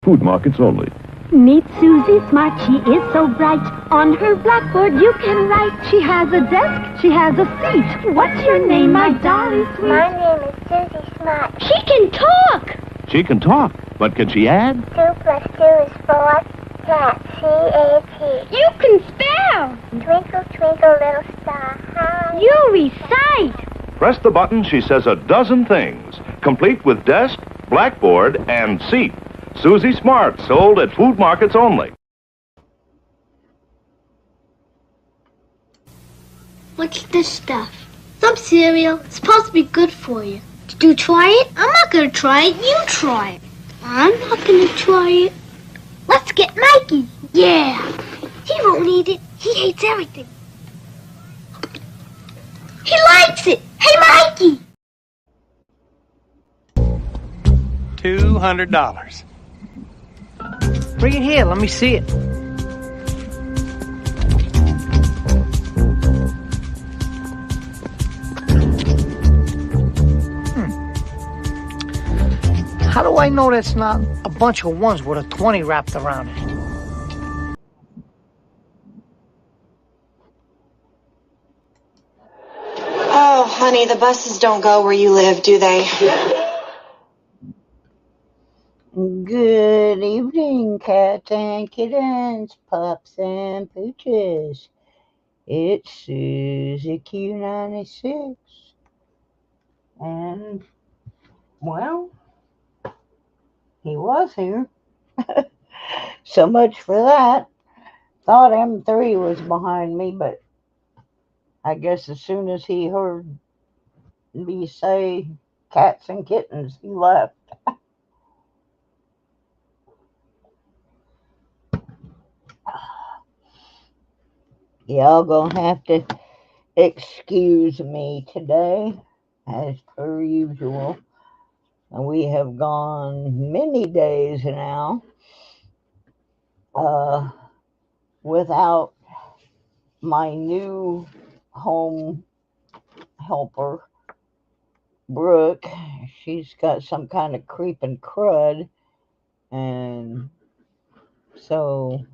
Food markets only. Meet Susie Smart, she is so bright. On her blackboard you can write. She has a desk, she has a seat. What's your name, my dolly sweet? My name is Susie Smart. She can talk! She can talk, but can she add? 2 plus 2 is 4. Cat, C-A-T. You can spell! Twinkle, twinkle, little star, high. You recite! Press the button, she says a dozen things, complete with desk, blackboard, and seat. Susie Smart, sold at food markets only. What's this stuff? Some cereal. It's supposed to be good for you. Did you try it? I'm not going to try it. You try it. I'm not going to try it. Let's get Mikey. Yeah. He won't eat it. He hates everything. He likes it. Hey, Mikey. $200. Bring it here. Let me see it. How do I know that's not a bunch of ones with a 20 wrapped around it? Oh, honey, the buses don't go where you live, do they? Good evening, cats and kittens, pups and pooches. It's Susie Q96. And, well, he was here. So much for that. Thought M3 was behind me, but I guess as soon as he heard me say cats and kittens, he left. Y'all gonna have to excuse me today, as per usual. And we have gone many days now without my new home helper, Brooke. She's got some kind of creeping crud, and so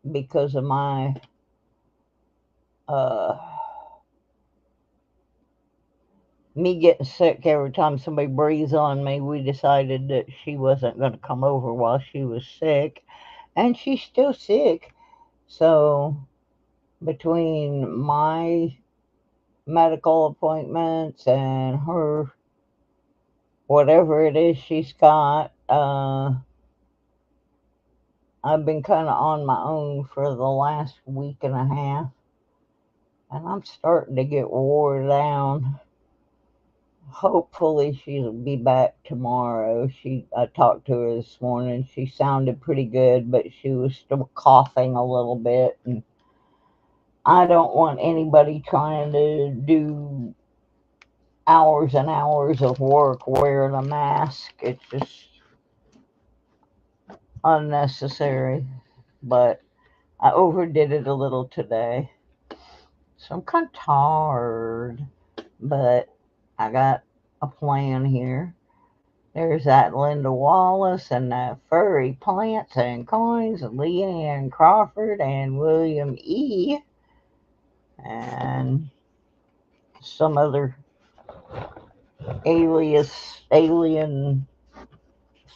because of my me getting sick every time somebody breathes on me, we decided that she wasn't going to come over while she was sick, and she's still sick. So between my medical appointments and her whatever it is she's got, I've been kind of on my own for the last week and a half, and I'm starting to get wore down. Hopefully she'll be back tomorrow. I talked to her this morning. She sounded pretty good, but she was still coughing a little bit, and I don't want anybody trying to do hours and hours of work wearing a mask. It's just unnecessary, but I overdid it a little today. So I'm kind of tired, but I got a plan here. There's that Linda Wallace and that Furry Plants and Coins and Leanne Crawford and William E. and some other alien,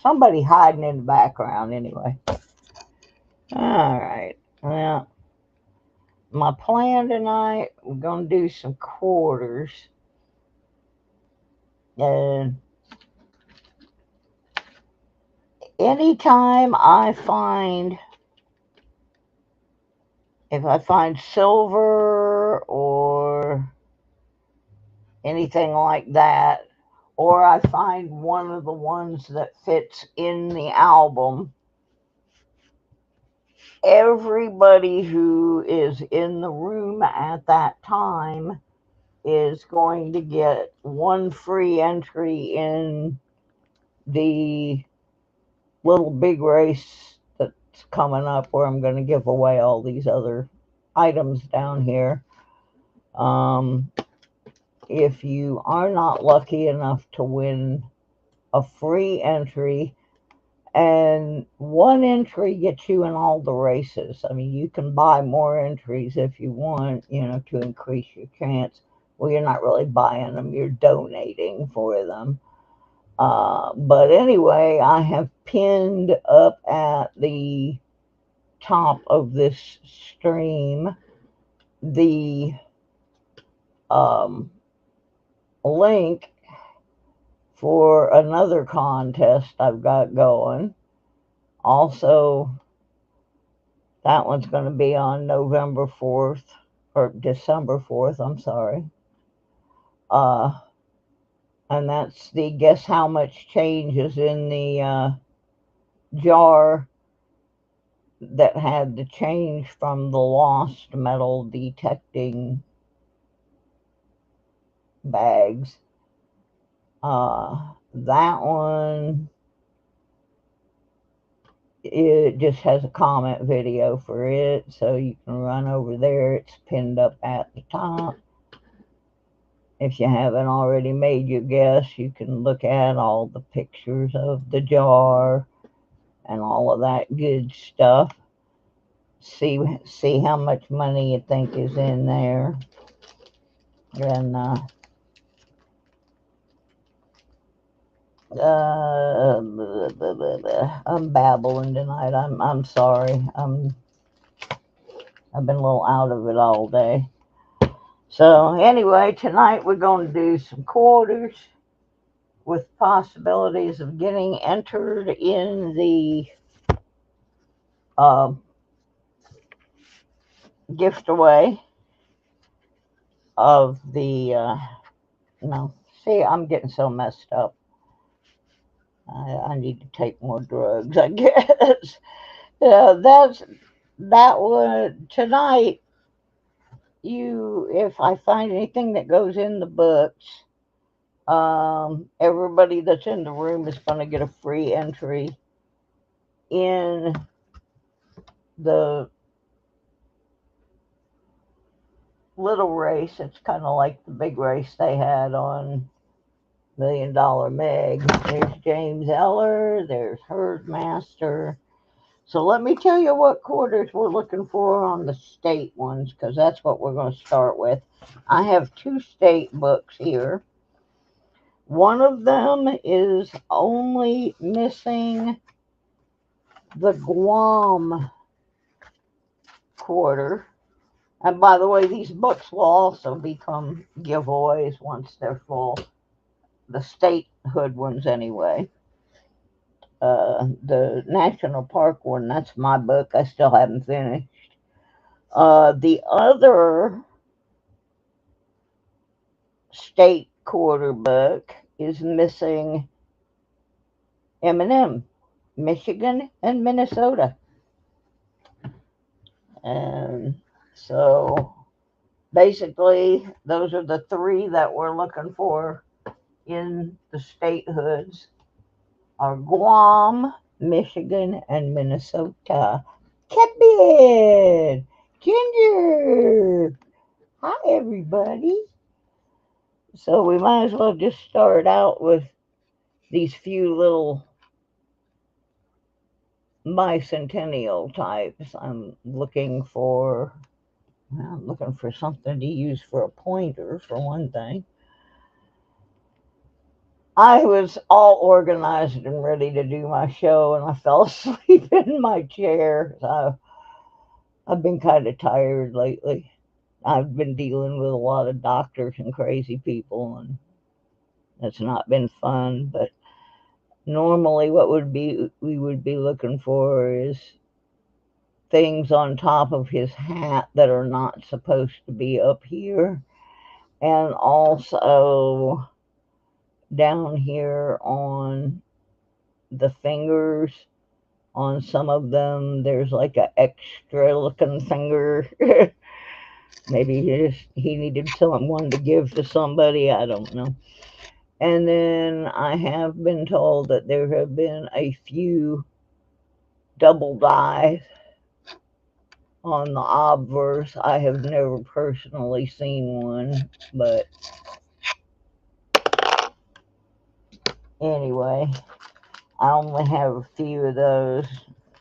somebody hiding in the background anyway. All right. Well, my plan tonight, we're going to do some quarters. And anytime if I find silver or anything like that, or I find one of the ones that fits in the album, everybody who is in the room at that time is going to get one free entry in the little big race that's coming up, where I'm going to give away all these other items down here. If you are not lucky enough to win a free entry And one entry gets you in all the races. I mean, you can buy more entries if you want, to increase your chance. Well, you're not really buying them, you're donating for them. But anyway, I have pinned up at the top of this stream the link for another contest I've got going. Also, that one's going to be on November 4th, or December 4th, I'm sorry. And that's the guess how much change is in the jar that had the change from the lost metal detecting bags. That one, it just has a comment video for it, so you can run over there. It's pinned up at the top. If you haven't already made your guess, you can look at all the pictures of the jar and all of that good stuff. See how much money you think is in there. And I'm babbling tonight. I'm sorry. I've been a little out of it all day. So anyway, tonight we're going to do some quarters with possibilities of getting entered in the gift away of the no. See, I'm getting so messed up. I need to take more drugs, I guess. That one tonight. If I find anything that goes in the books, everybody that's in the room is going to get a free entry in the little race. It's kind of like the big race they had on $1 Million Meg. There's James Eller, there's Herdmaster. So let me tell you what quarters we're looking for on the state ones, because that's what we're going to start with. I have 2 state books here. One of them is only missing the Guam quarter. And by the way, these books will also become giveaways once they're full. The statehood ones, anyway. The National Park one, that's my book. I still haven't finished. The other state quarter book is missing M&M, Michigan and Minnesota. And so basically, those are the 3 that we're looking for in the statehoods are Guam, Michigan, and Minnesota. Kevin, Ginger, hi everybody. So we might as well just start out with these few little bicentennial types. I'm looking for something to use for a pointer, for one thing. I was all organized and ready to do my show, and I fell asleep in my chair. So I've been kind of tired lately. I've been dealing with a lot of doctors and crazy people, and it's not been fun. But normally, what we would be looking for is things on top of his hat that are not supposed to be up here, and also down here on the fingers. On some of them, there's like an extra looking finger. Maybe he needed someone to give to somebody. I don't know. And then I have been told that there have been a few double dyes on the obverse. I have never personally seen one, but anyway, I only have a few of those.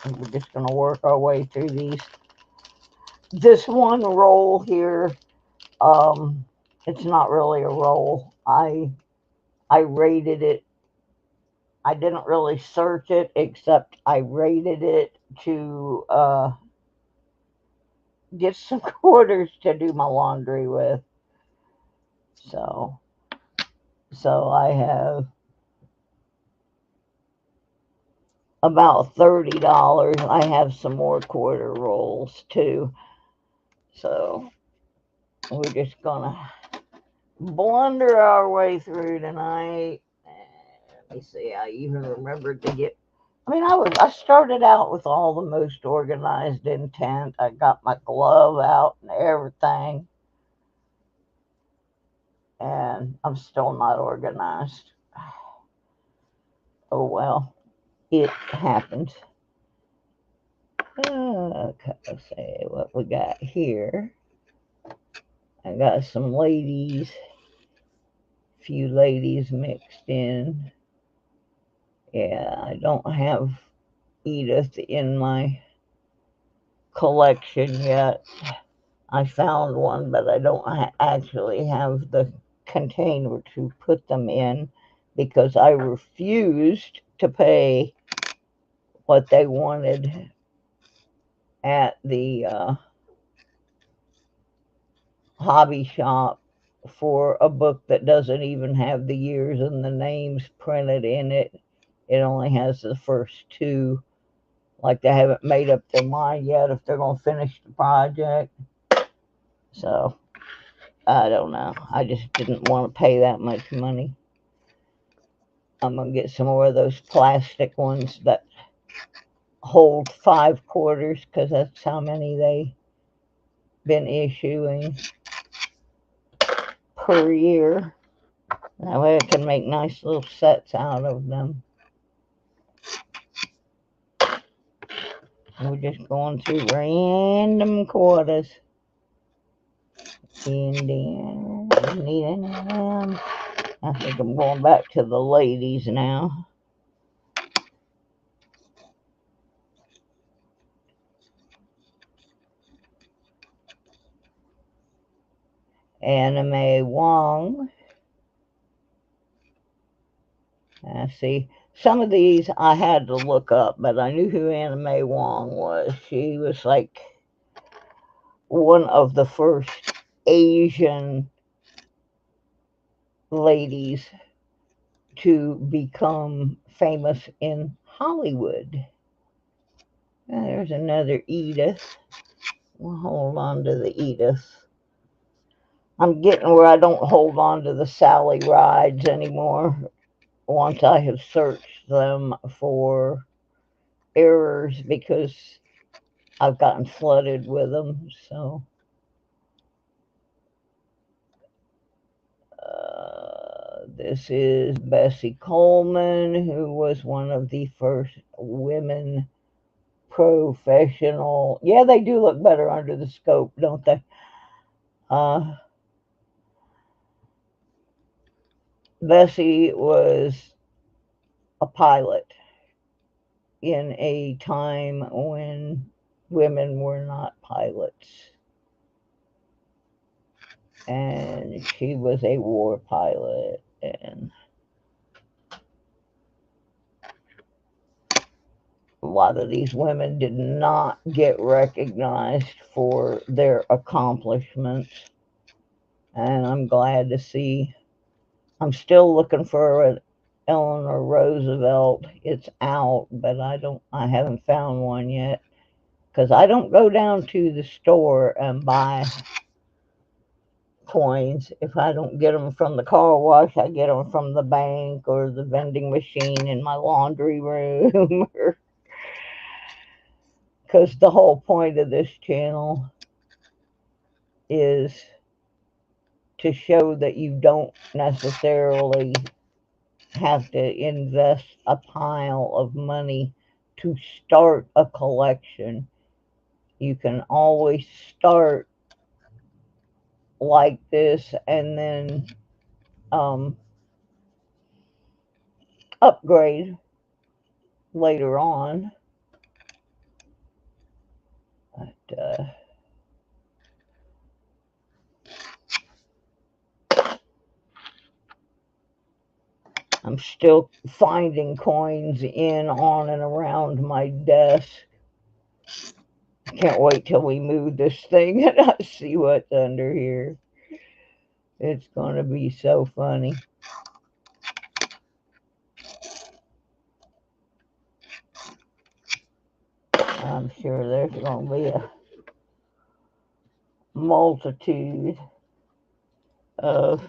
We're just going to work our way through these. This one roll here, it's not really a roll. I rated it. I didn't really search it, except I rated it to get some quarters to do my laundry with. So I have about $30. I have some more quarter rolls too. So we're just gonna blunder our way through tonight. Let me see. I even remembered to get. I mean, I started out with all the most organized intent. I got my glove out and everything, and I'm still not organized. Oh well, it happens. Okay, let's see what we got here. I got some ladies, few ladies mixed in. Yeah, I don't have Edith in my collection yet. I found one, but I don't actually have the container to put them in because I refused to pay what they wanted at the hobby shop for a book that doesn't even have the years and the names printed in it. It only has the first two. Like they haven't made up their mind yet if they're going to finish the project. So I don't know. I just didn't want to pay that much money. I'm going to get some more of those plastic ones that hold 5 quarters because that's how many they've been issuing per year. That way I can make nice little sets out of them. We're just going through random quarters. Indian, need any of them? I think I'm going back to the ladies now. Anime Wong. See, some of these I had to look up, but I knew who Anime Wong was. She was like one of the first Asian ladies to become famous in Hollywood. There's another Edith. We'll hold on to the Edith. I'm getting where I don't hold on to the Sally rides anymore once I have searched them for errors because I've gotten flooded with them. So this is Bessie Coleman, who was one of the first women professional. Yeah, they do look better under the scope, don't they? Bessie was a pilot in a time when women were not pilots. And she was a war pilot. And a lot of these women did not get recognized for their accomplishments. And I'm glad to see. I'm still looking for an Eleanor Roosevelt. It's out, but I haven't found one yet. Because I don't go down to the store and buy coins. If I don't get them from the car wash, I get them from the bank or the vending machine in my laundry room. Because the whole point of this channel is to show that you don't necessarily have to invest a pile of money to start a collection. You can always start like this and then upgrade later on. But, I'm still finding coins in, on, and around my desk. Can't wait till we move this thing and I see what's under here. It's going to be so funny. I'm sure there's going to be a multitude of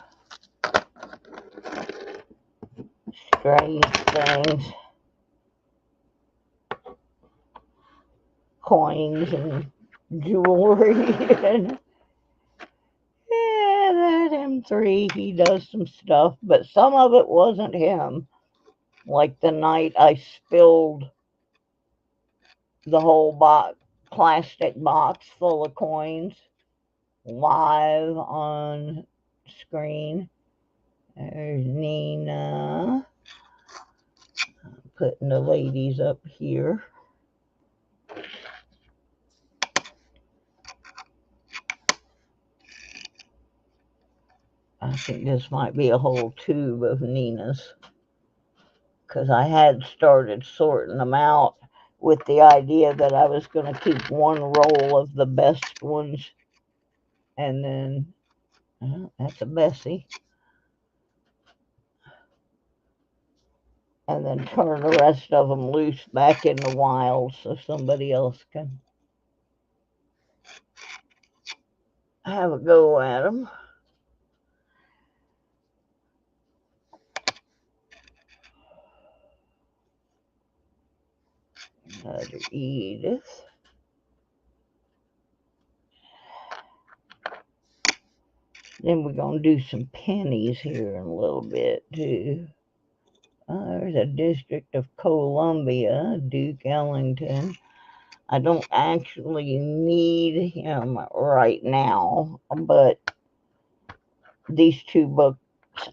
strange things. Coins and jewelry. And yeah, that M3, he does some stuff, but some of it wasn't him. Like the night I spilled the whole plastic box full of coins live on screen. There's Nina. I'm putting the ladies up here. I think this might be a whole tube of Nina's, because I had started sorting them out with the idea that I was going to keep one roll of the best ones, and then that's a Bessie, and then turn the rest of them loose back in the wild so somebody else can have a go at them. Another Edith. Then we're going to do some pennies here in a little bit, too. There's a District of Columbia, Duke Ellington. I don't actually need him right now, but these two books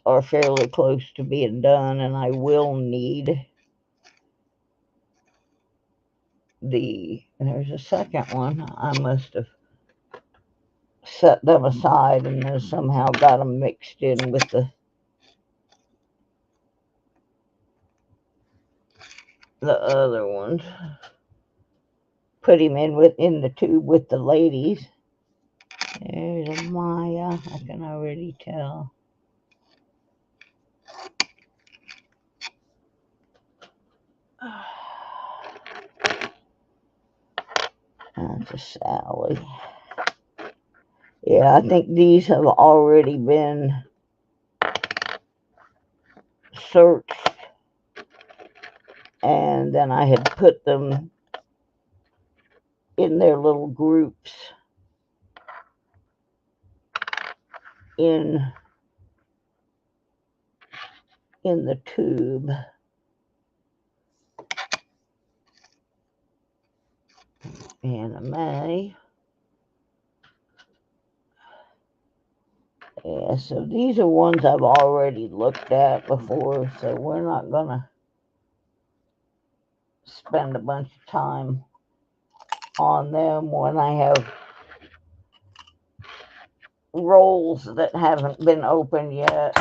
are fairly close to being done, and I will need there's a second one. I must have set them aside and then somehow got them mixed in with the other ones. Put him in the tube with the ladies. There's a Maya. I can already tell. That's a Sally. Yeah, I think these have already been searched, and then I had put them in their little groups in the tube. Anime. Yeah, so these are ones I've already looked at before, so we're not gonna spend a bunch of time on them when I have rolls that haven't been opened yet.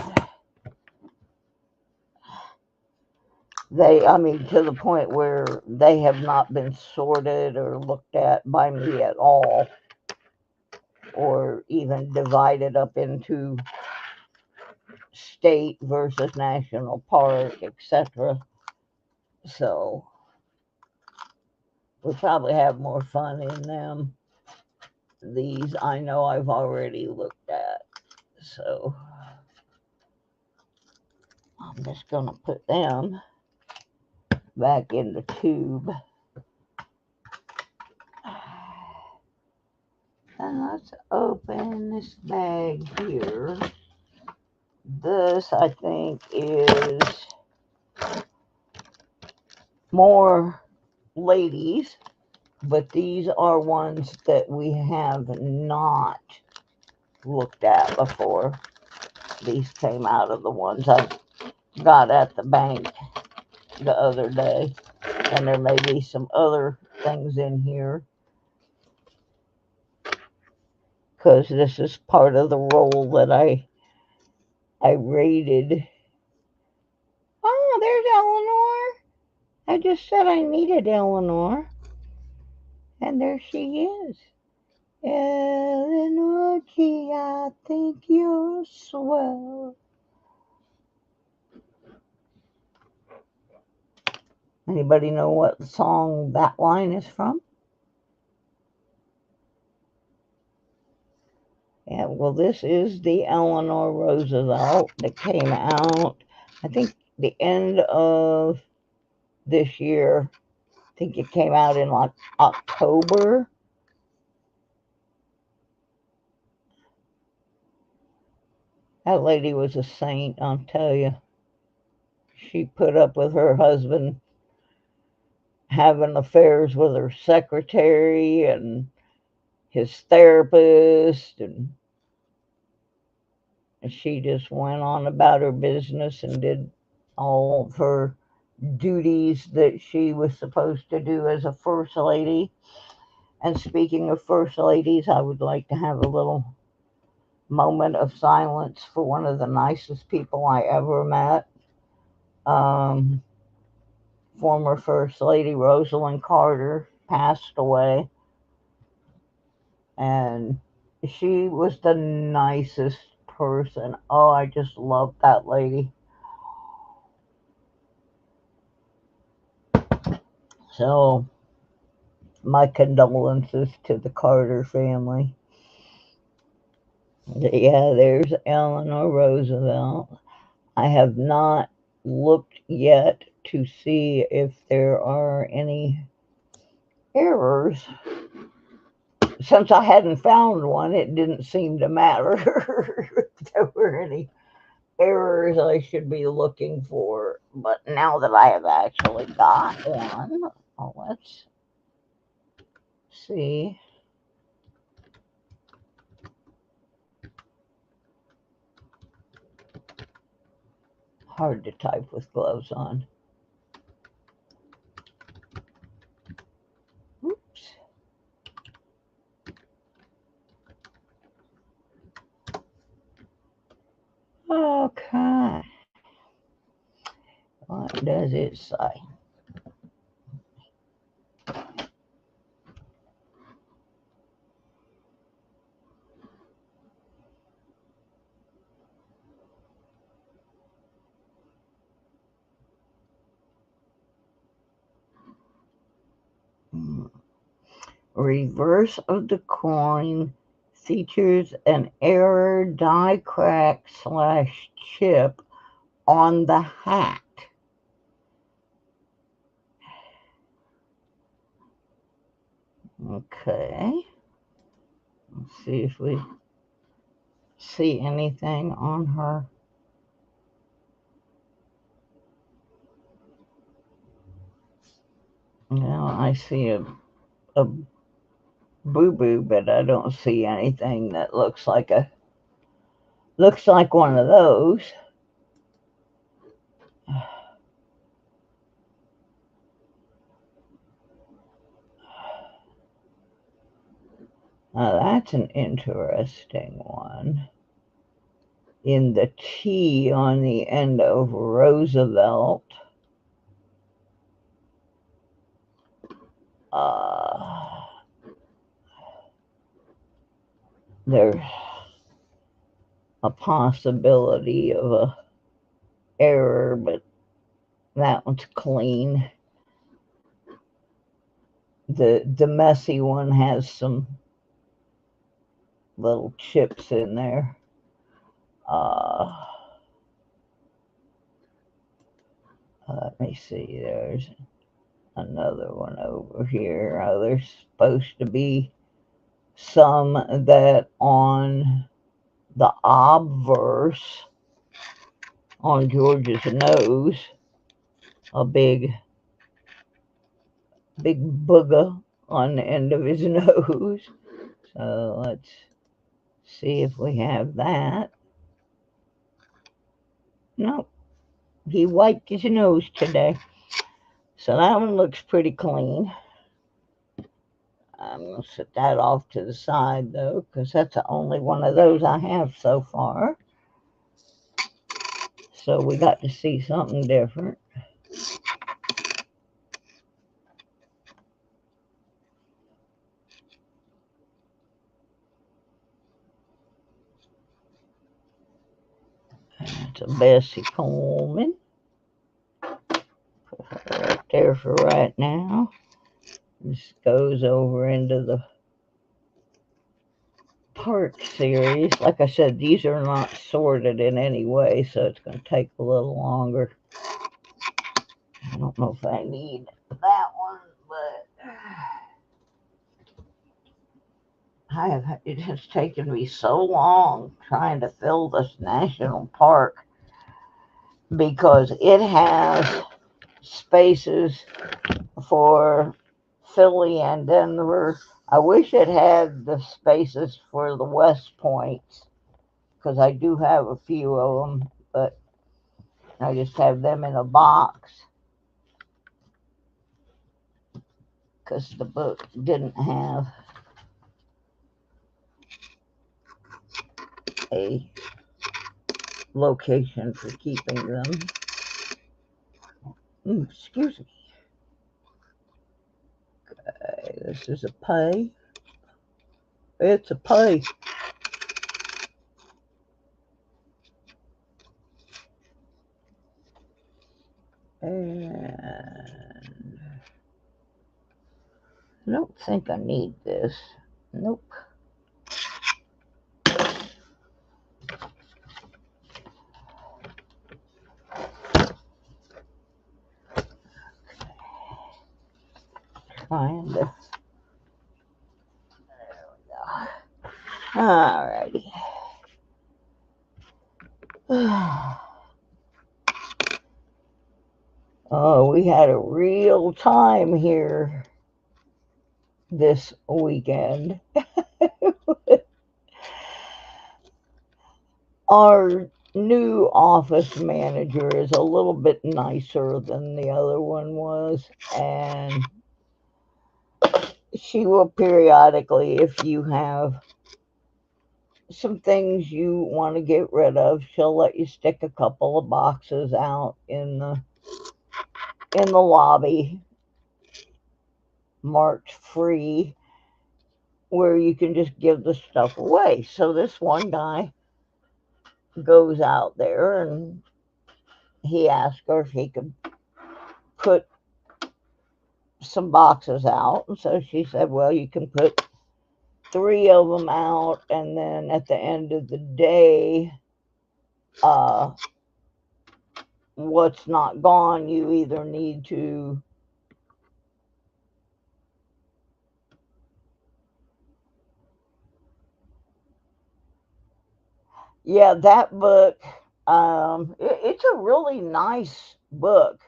To the point where they have not been sorted or looked at by me at all, or even divided up into state versus national park, etc. So we'll probably have more fun in them. These I know I've already looked at, so I'm just gonna put them back in the tube. And let's open this bag here. This, I think, is more ladies, but these are ones that we have not looked at before. These came out of the ones I got at the bank the other day, And there may be some other things in here, because this is part of the role that I rated. Oh, there's Eleanor. I just said I needed Eleanor. And there she is. Eleanor Key, I think you're swell. Anybody know what song that line is from? Yeah, well, this is the Eleanor Roosevelt that came out, I think, the end of this year. I think it came out in like October. That lady was a saint, I'll tell you. She put up with her husband having affairs with her secretary and his therapist, and she just went on about her business and did all of her duties that she was supposed to do as a first lady. And speaking of first ladies, I would like to have a little moment of silence for one of the nicest people I ever met. Former First Lady Rosalind Carter passed away, and she was the nicest person. Oh, I just love that lady. So, my condolences to the Carter family. Yeah, there's Eleanor Roosevelt. I have not looked yet to see if there are any errors. Since I hadn't found one, it didn't seem to matter if there were any errors I should be looking for. But now that I have actually got one, let's see. Hard to type with gloves on. Oops. Okay. What does it say? Reverse of the coin features an error die crack / chip on the hat. Okay. Let's see if we see anything on her. Now I see a boo-boo, but I don't see anything that looks like one of those. Now that's an interesting one. In the T on the end of Roosevelt, there's a possibility of a error, but that one's clean. The messy one has some little chips in there. Let me see, there's another one over here. There's supposed to be some that on the obverse on George's nose, a big booger on the end of his nose. So let's see if we have that. Nope, he wiped his nose today. So that one looks pretty clean. I'm going to set that off to the side, though, because that's the only one of those I have so far. So we got to see something different. That's a Bessie Coleman. Put her right there for right now. This goes over into the Park series. Like I said, these are not sorted in any way, so it's going to take a little longer. I don't know if I need that one, but it has taken me so long trying to fill this national park because it has spaces for Philly and Denver. I wish it had the spaces for the West Points because I do have a few of them, but I just have them in a box because the book didn't have a location for keeping them. Excuse me. Okay, this is a pay. It's a pay. And I don't think I need this. Nope. Trying to. There we go. Alrighty. Oh, we had a real time here this weekend. Our new office manager is a little bit nicer than the other one was, and she will periodically, if you have some things you want to get rid of, she'll let you stick a couple of boxes out in the lobby marked free where you can just give the stuff away. So this one guy goes out there and he asked her if he could put some boxes out. And so she said, well, you can put 3 of them out, and then at the end of the day, what's not gone, you either need to that book, it's a really nice book,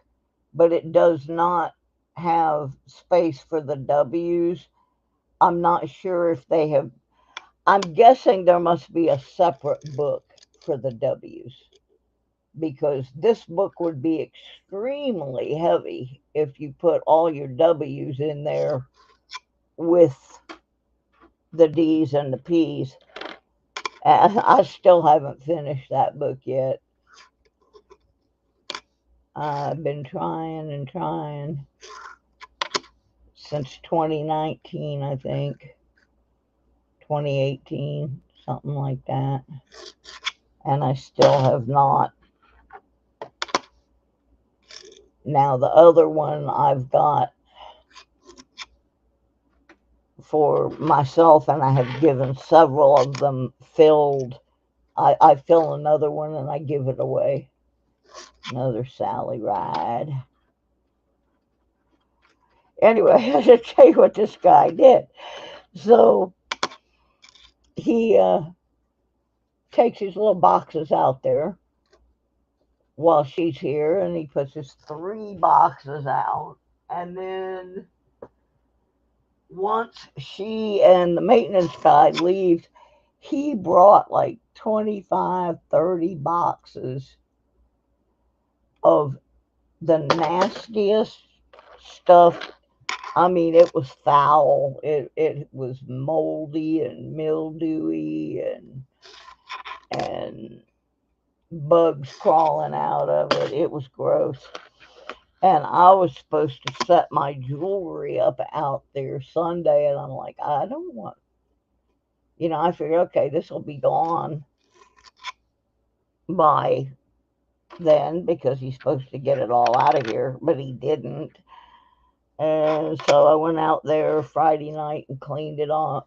but it does not have space for the W's. I'm not sure if they have. I'm guessing there must be a separate book for the W's because this book would be extremely heavy if you put all your W's in there with the D's and the P's. I still haven't finished that book yet. I've been trying and trying since 2019, I think. 2018, something like that. And I still have not. Now, the other one I've got for myself, and I have given several of them filled. I fill another one and I give it away. Another Sally ride. Anyway, I should tell you what this guy did. So he takes his little boxes out there while she's here, and he puts his 3 boxes out, and then once she and the maintenance guy leaves, he brought like 25, 30 boxes of the nastiest stuff. I mean, it was foul. It was moldy and mildewy and bugs crawling out of it. It was gross. And I was supposed to set my jewelry up out there Sunday, and I'm like, I don't want, I figured, okay, this will be gone by then because he's supposed to get it all out of here, but he didn't. And so I went out there Friday night and cleaned it off,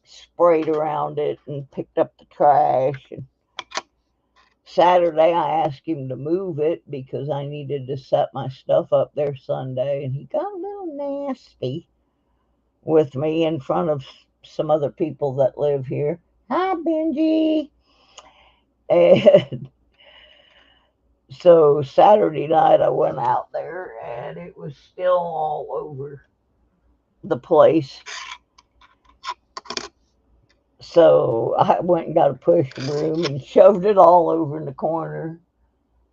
sprayed around it and picked up the trash. And Saturday I asked him to move it because I needed to set my stuff up there Sunday, and he got a little nasty with me in front of some other people that live here. Hi, Benji. And so Saturday night I went out there and it was still all over the place. So I went and got a push broom and shoved it all over in the corner.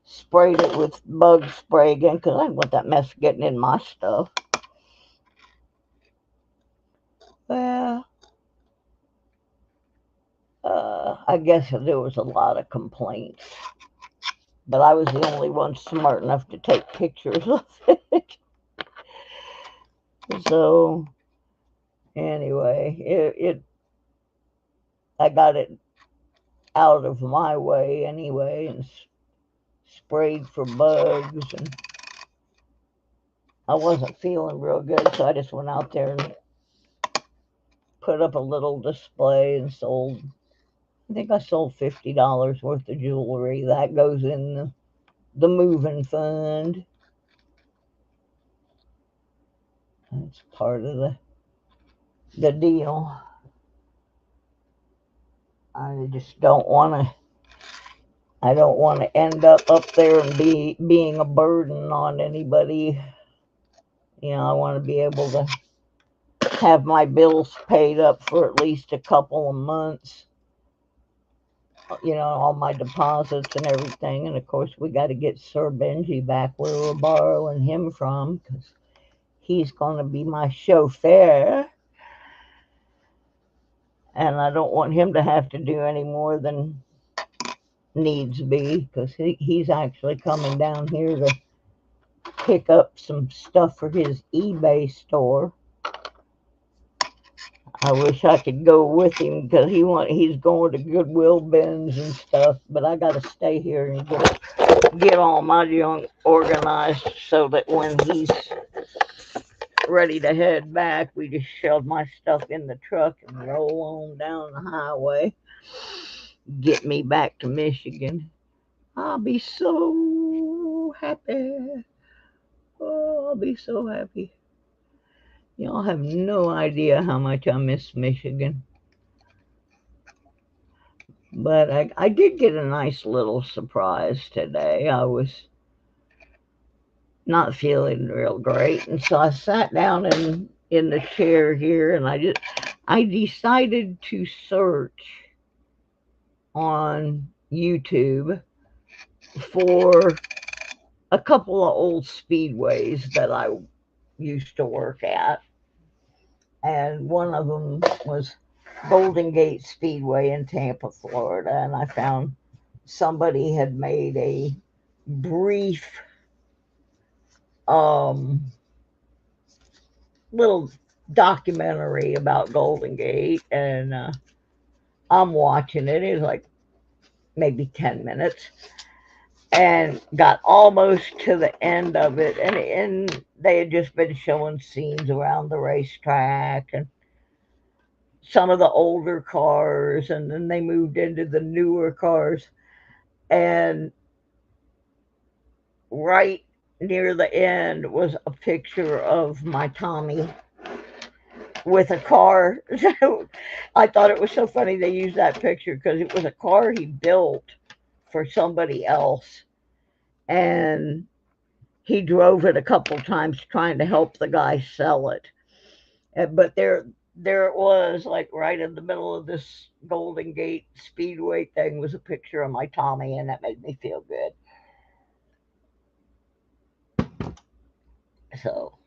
Sprayed it with bug spray again because I didn't want that mess getting in my stuff. Well, I guess there was a lot of complaints. But I was the only one smart enough to take pictures of it. So, anyway, I got it out of my way anyway and sprayed for bugs. And I wasn't feeling real good, so I just went out there and put up a little display and sold. I think I sold $50 worth of jewelry. That goes in the moving fund. That's part of the deal. I just don't want to. I don't want to end up there and being a burden on anybody. I want to be able to have my bills paid up for at least a couple of months. All my deposits and everything. And of course, we got to get Sir Benji back where we're borrowing him from because he's going to be my chauffeur. And I don't want him to have to do any more than needs be because he's actually coming down here to pick up some stuff for his eBay store. I wish I could go with him because he's going to Goodwill bins and stuff, but I got to stay here and get all my junk organized so that when he's ready to head back, we just shove my stuff in the truck and roll on down the highway, get me back to Michigan. I'll be so happy. Oh, I'll be so happy. Y'all have no idea how much I miss Michigan. But I did get a nice little surprise today. I was not feeling real great, and so I sat down in the chair here, and I decided to search on YouTube for a couple of old speedways that I used to work at. And one of them was Golden Gate Speedway in Tampa, Florida. And I found somebody had made a brief little documentary about Golden Gate. And I'm watching it. It was like maybe 10 minutes. And got almost to the end of it, and they had just been showing scenes around the racetrack and some of the older cars, and then they moved into the newer cars. And right near the end was a picture of my Tommy with a car. I thought it was so funny they used that picture because it was a car he built for somebody else, and he drove it a couple times trying to help the guy sell it. But there it was, like right in the middle of this Golden Gate Speedway thing was a picture of my Tommy, and that made me feel good. So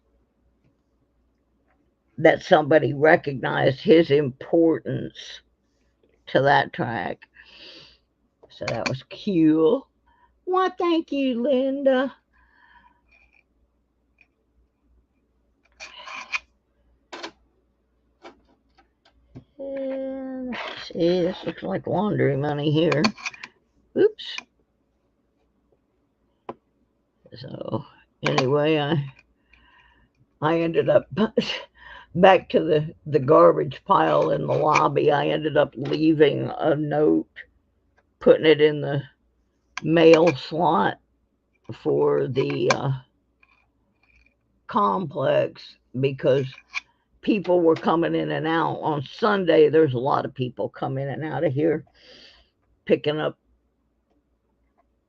that somebody recognized his importance to that track. So that was cool. Well, thank you, Linda. And let's see, this looks like laundry money here. Oops. So anyway, I ended up back to the garbage pile in the lobby. I ended up leaving a note, putting it in the mail slot for the complex, because people were coming in and out. On Sunday, there's a lot of people come in and out of here, picking up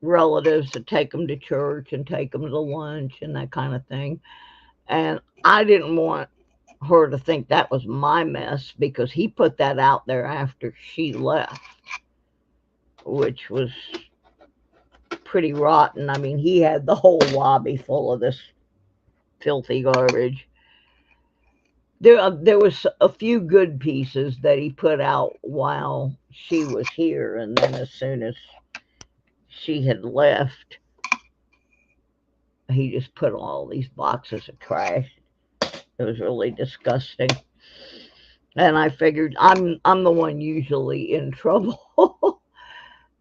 relatives to take them to church and take them to lunch and that kind of thing. And I didn't want her to think that was my mess, because he put that out there after she left, which was pretty rotten. I mean, he had the whole lobby full of this filthy garbage. There was a few good pieces that he put out while she was here, and then as soon as she had left, he just put all these boxes of trash. It was really disgusting. And I figured I'm the one usually in trouble.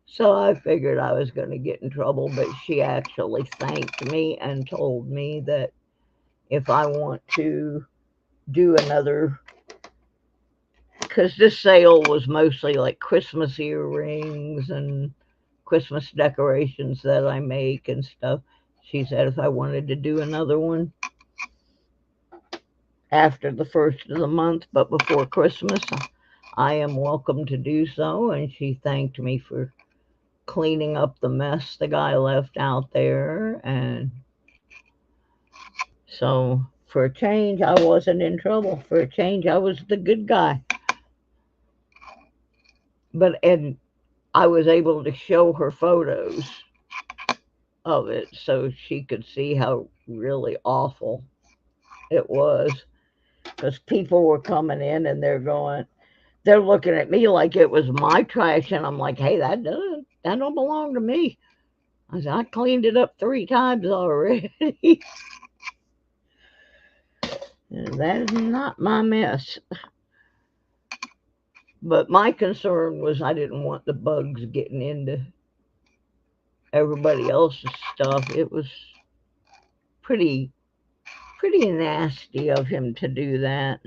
So I figured I was going to get in trouble, but she actually thanked me and told me that if I want to do another, because this sale was mostly like Christmas earrings and Christmas decorations that I make and stuff. She said if I wanted to do another one after the first of the month, but before Christmas, I am welcome to do so. And she thanked me for cleaning up the mess the guy left out there. And so for a change, I wasn't in trouble. For a change, I was the good guy. And I was able to show her photos of it so she could see how really awful it was, because people were coming in and they're looking at me like it was my trash, and I'm like, hey, that don't belong to me. I said, I cleaned it up 3 times already. That is not my mess. But my concern was I didn't want the bugs getting into everybody else's stuff. It was pretty nasty of him to do that.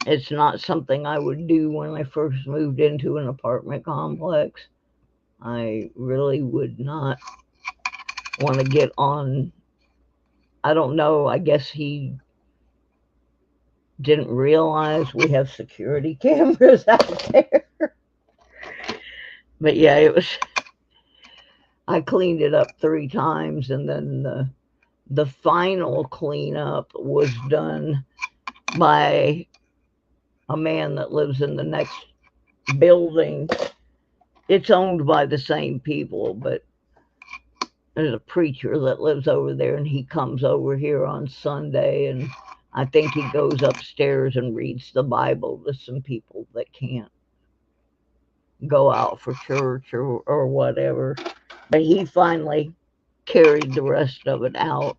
It's not something I would do when I first moved into an apartment complex. I really would not want to get on. I don't know. I guess he didn't realize we have security cameras out there. But yeah, I cleaned it up 3 times, and then the final cleanup was done by a man that lives in the next building. It's owned by the same people, but there's a preacher that lives over there, and he comes over here on Sunday, and I think he goes upstairs and reads the Bible to some people that can't go out for church or whatever. But he finally carried the rest of it out.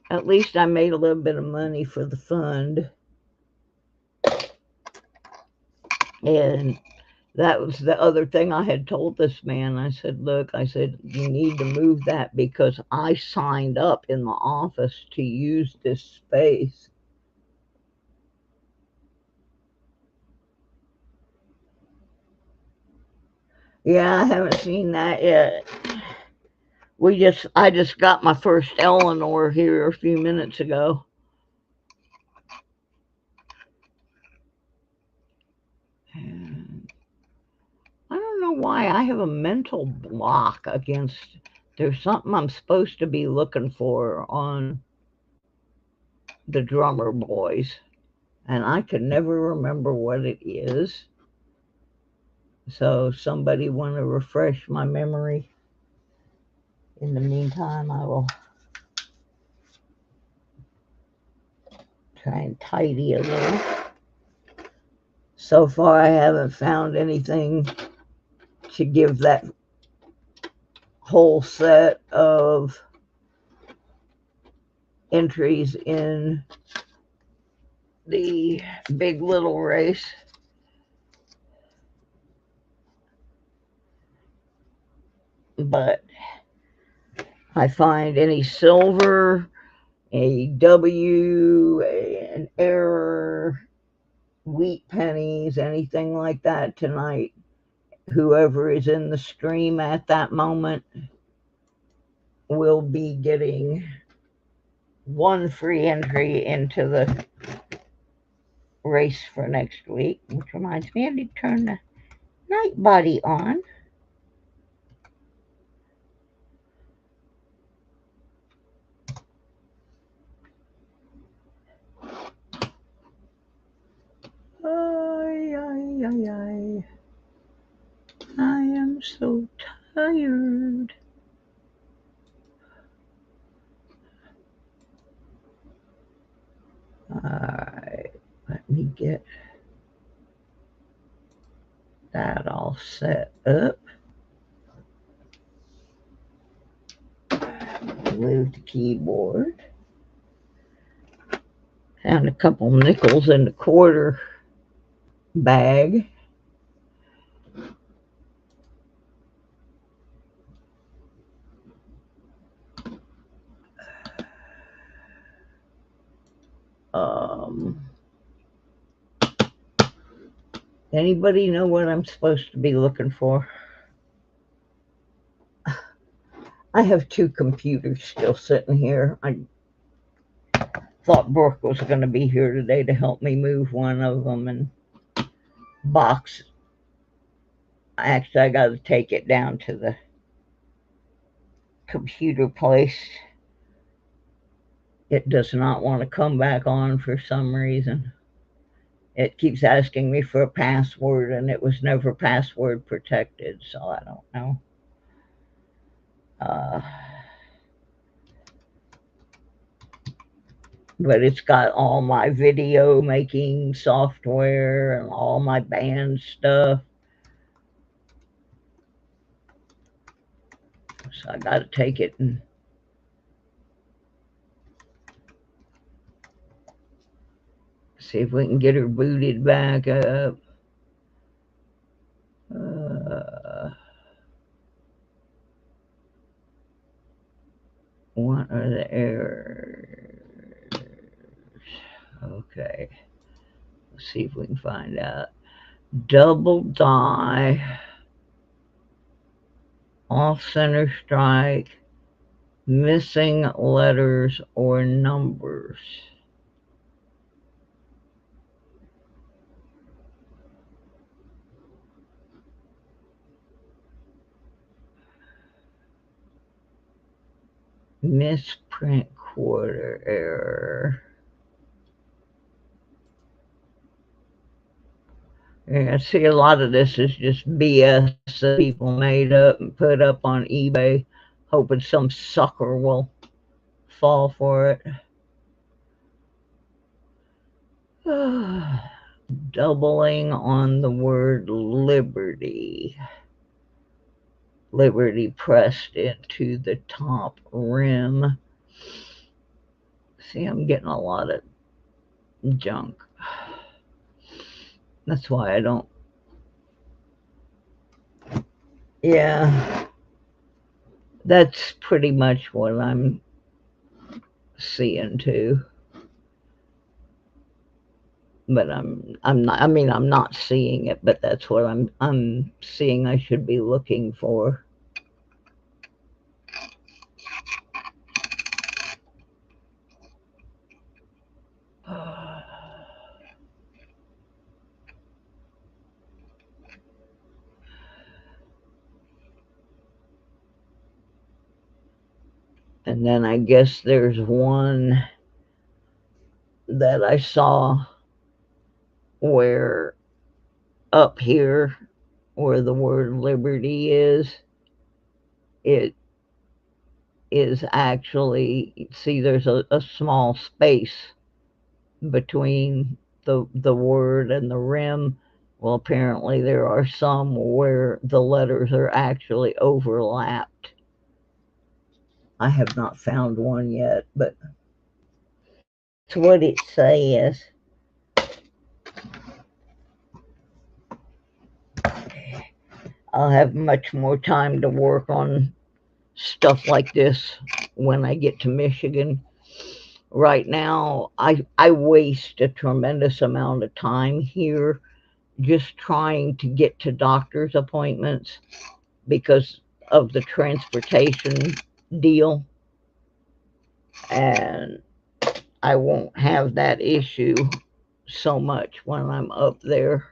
At least I made a little bit of money for the fund. And that was the other thing I had told this man. I said, look, you need to move that, because I signed up in the office to use this space. Yeah, I haven't seen that yet. I just got my first Eleanor here a few minutes ago. And I don't know why I have a mental block against, there's something I'm supposed to be looking for on the Drummer Boys, and I can never remember what it is. So somebody want to refresh my memory? In the meantime, I will try and tidy a little. So far, I haven't found anything to give that whole set of entries in the big little race. But I find any silver, a W, an error, wheat pennies, anything like that tonight. Whoever is in the stream at that moment will be getting one free entry into the race for next week, which reminds me I need to turn the night body on. I am so tired. Alright, let me get that all set up. Move the keyboard. Found a couple nickels in the quarter bag. Anybody know what I'm supposed to be looking for? I have two computers still sitting here. I thought Brooke was going to be here today to help me move one of them and box. Actually, I got to take it down to the computer place. It does not want to come back on for some reason. It keeps asking me for a password, and it was never password protected, so I don't know. But it's got all my video making software and all my band stuff. So I got to take it and see if we can get her booted back up. What are the errors? Okay. Let's see if we can find out. Double die, off center strike, missing letters or numbers. Misprint quarter error. Yeah, see, a lot of this is just BS that people made up and put up on eBay, hoping some sucker will fall for it. Doubling on the word liberty. Liberty pressed into the top rim. See, I'm getting a lot of junk. That's why I don't. Yeah, that's pretty much what I'm seeing too. But I'm not. I mean, I'm not seeing it, but that's what I'm seeing. I should be looking for. And then I guess there's one that I saw where up here where the word liberty is, it is actually, see, there's a small space between the word and the rim. Well, apparently there are some where the letters are actually overlapped. I have not found one yet, but it's what it says. I'll have much more time to work on stuff like this when I get to Michigan. Right now, I waste a tremendous amount of time here just trying to get to doctor's appointments because of the transportation deal. And I won't have that issue so much when I'm up there.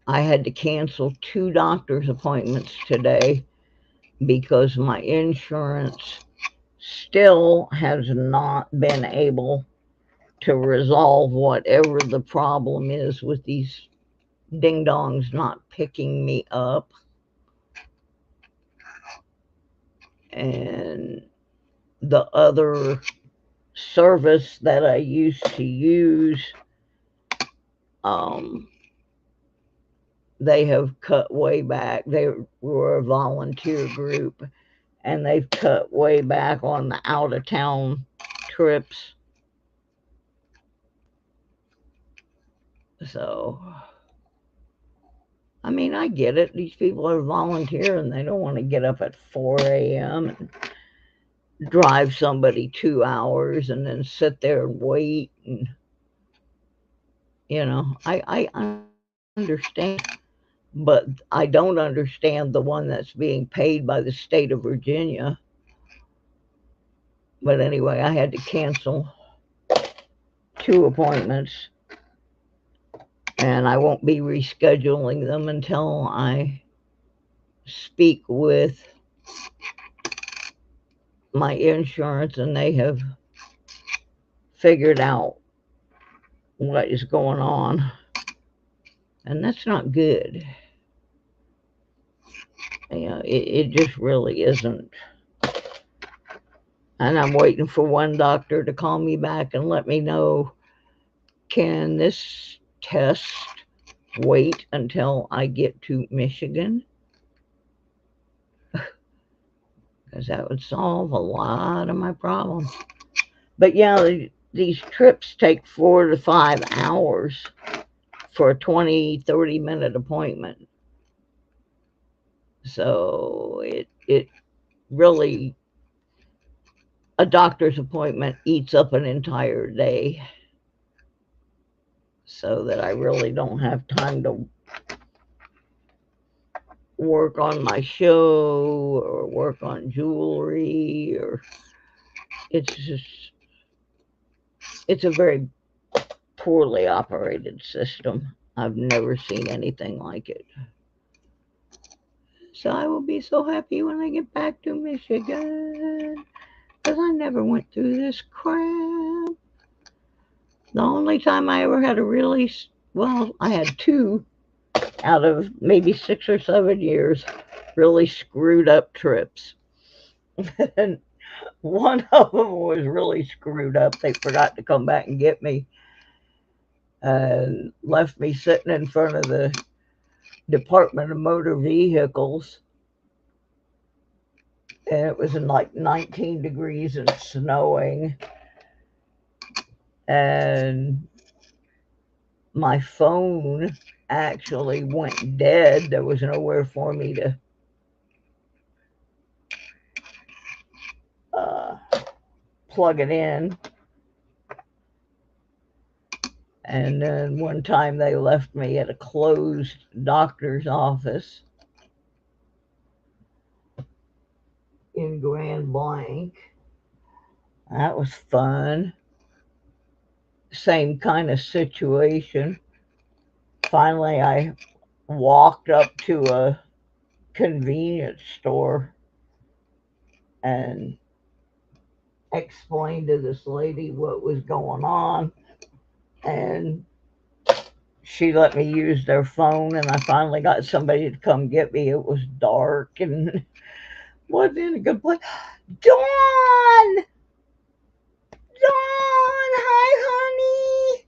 I had to cancel 2 doctor's appointments today because my insurance still has not been able to resolve whatever the problem is with these ding dongs not picking me up. And the other service that I used to use, they have cut way back. They were a volunteer group, and they've cut way back on the out of town trips. So, I mean, I get it. These people are volunteering. They don't want to get up at 4 a.m. and drive somebody 2 hours and then sit there and wait. And, I understand. But I don't understand the one that's being paid by the state of Virginia. But anyway, I had to cancel 2 appointments, and I won't be rescheduling them until I speak with my insurance and they have figured out what is going on. And that's not good. It just really isn't. And I'm waiting for one doctor to call me back and let me know, can this test wait until I get to Michigan? Because that would solve a lot of my problems. But yeah, these trips take 4 to 5 hours for a 20-30 minute appointment. So it really, a doctor's appointment eats up an entire day, so that I really don't have time to work on my show or work on jewelry, or it's a very poorly operated system. I've never seen anything like it. So I will be so happy when I get back to Michigan, because I never went through this crap. The only time I ever had I had 2 out of maybe 6 or 7 years really screwed up trips. And one of them was really screwed up. They forgot to come back and get me and left me sitting in front of the Department of Motor Vehicles. And it was in like 19 degrees and snowing. And my phone actually went dead. There was nowhere for me to plug it in. And then one time they left me at a closed doctor's office in Grand Blanc. That was fun. Same kind of situation. Finally, I walked up to a convenience store and explained to this lady what was going on. And she let me use their phone, and I finally got somebody to come get me. It was dark and wasn't in a good place. Dawn! Dawn! Hi, honey!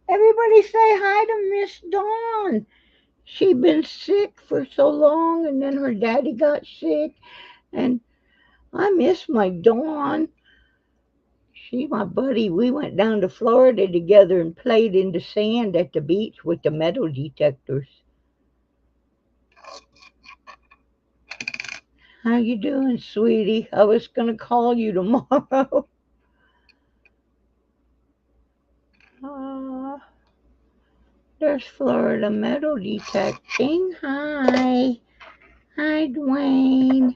Everybody say hi to Miss Dawn. She'd been sick for so long, and then her daddy got sick, and I miss my Dawn. She, my buddy, we went down to Florida together and played in the sand at the beach with the metal detectors. How you doing, sweetie? I was gonna call you tomorrow. uh, there's Florida metal detecting. Hi. Hi, Dwayne.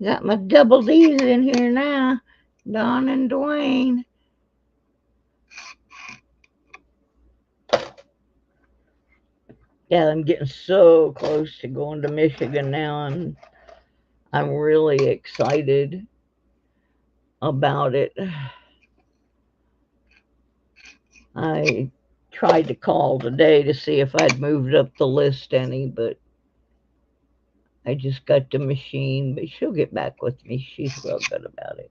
Got my double D's in here now. Don and Dwayne. Yeah, I'm getting so close to going to Michigan now, and I'm really excited about it. I tried to call today to see if I'd moved up the list any, but I just got the machine, but she'll get back with me. She's real good about it.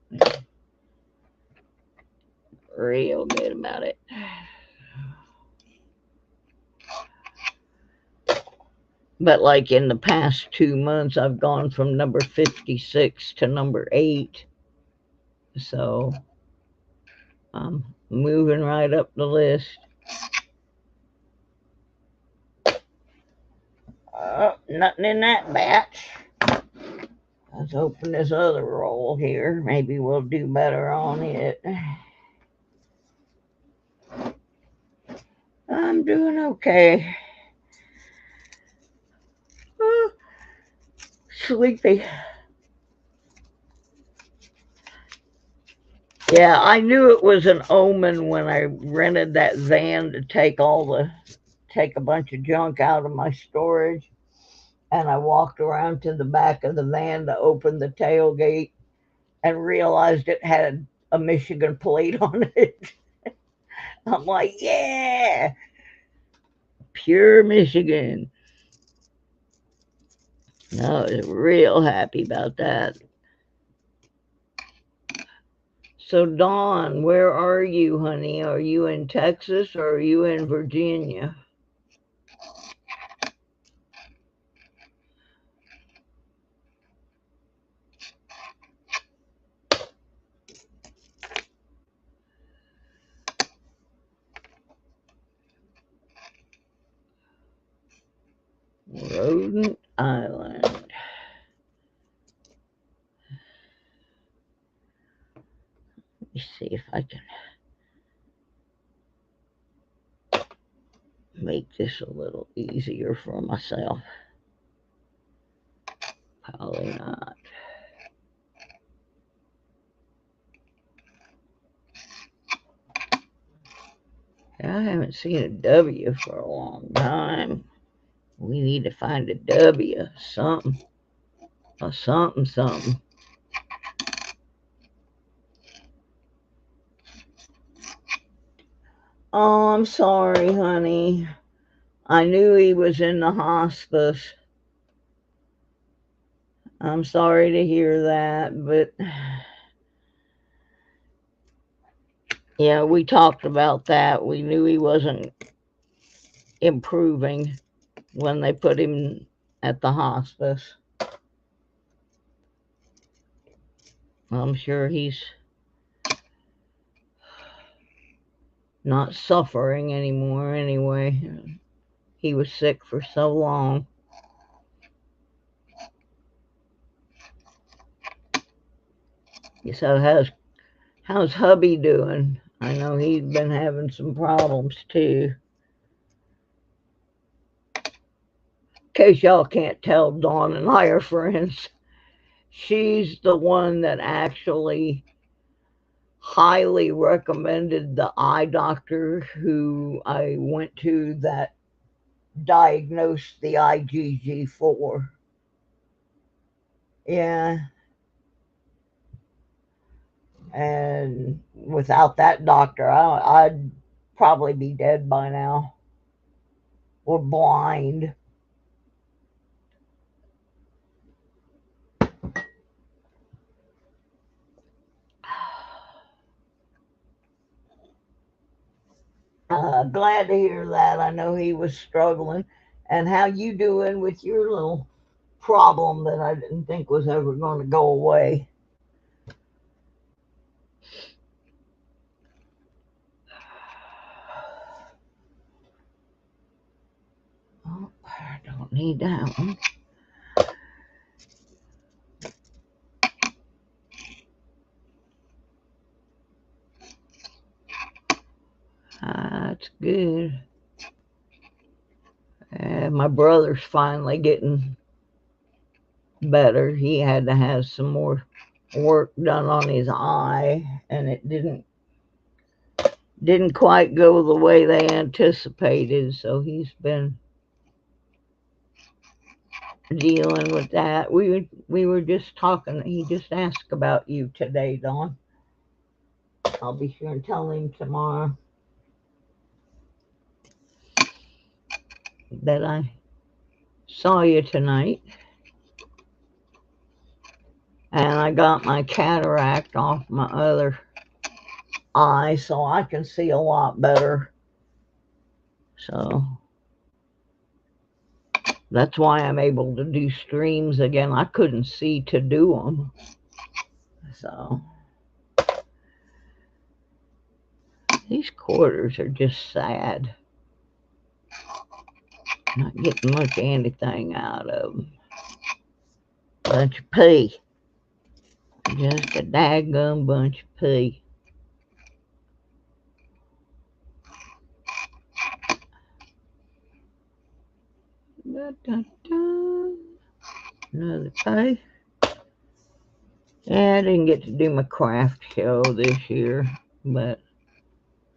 Real good about it. But like in the past 2 months, I've gone from number 56 to number 8. So I'm moving right up the list. Oh, nothing in that batch. Let's open this other roll here. Maybe we'll do better on it. I'm doing okay. Oh, sleepy. Yeah, I knew it was an omen when I rented that van to take a bunch of junk out of my storage. And I walked around to the back of the van to open the tailgate and realized it had a Michigan plate on it. I'm like, yeah, pure Michigan. I was real happy about that. So, Dawn, where are you, honey? Are you in Texas or are you in Virginia? Rhode Island. Let me see if I can make this a little easier for myself. Probably not. I haven't seen a W for a long time. We need to find a W, something, or something. Oh, I'm sorry, honey. I knew he was in the hospice. I'm sorry to hear that, but yeah, we talked about that. We knew he wasn't improving when they put him at the hospice. I'm sure he's not suffering anymore anyway. He was sick for so long. So how's hubby doing? I know he's been having some problems too. In case y'all can't tell, Dawn and I are friends. She's the one that actually highly recommended the eye doctor who I went to that diagnosed the IgG4. Yeah. And without that doctor, I'd probably be dead by now or blind. Glad to hear that. I know he was struggling. And how you doing with your little problem that I didn't think was ever going to go away? Oh, I don't need that one. That's good. And my brother's finally getting better. He had to have some more work done on his eye, and it didn't quite go the way they anticipated, so he's been dealing with that. We were just talking. He just asked about you today, Dawn. I'll be sure and tell him tomorrow that I saw you tonight. And I got my cataract off my other eye, so I can see a lot better. So that's why I'm able to do streams again. I couldn't see to do them. So these quarters are just sad. Not getting much anything out of them. Bunch of pee. Just a daggum bunch of pee. Da, da, da. Another pie. Yeah, I didn't get to do my craft show this year, but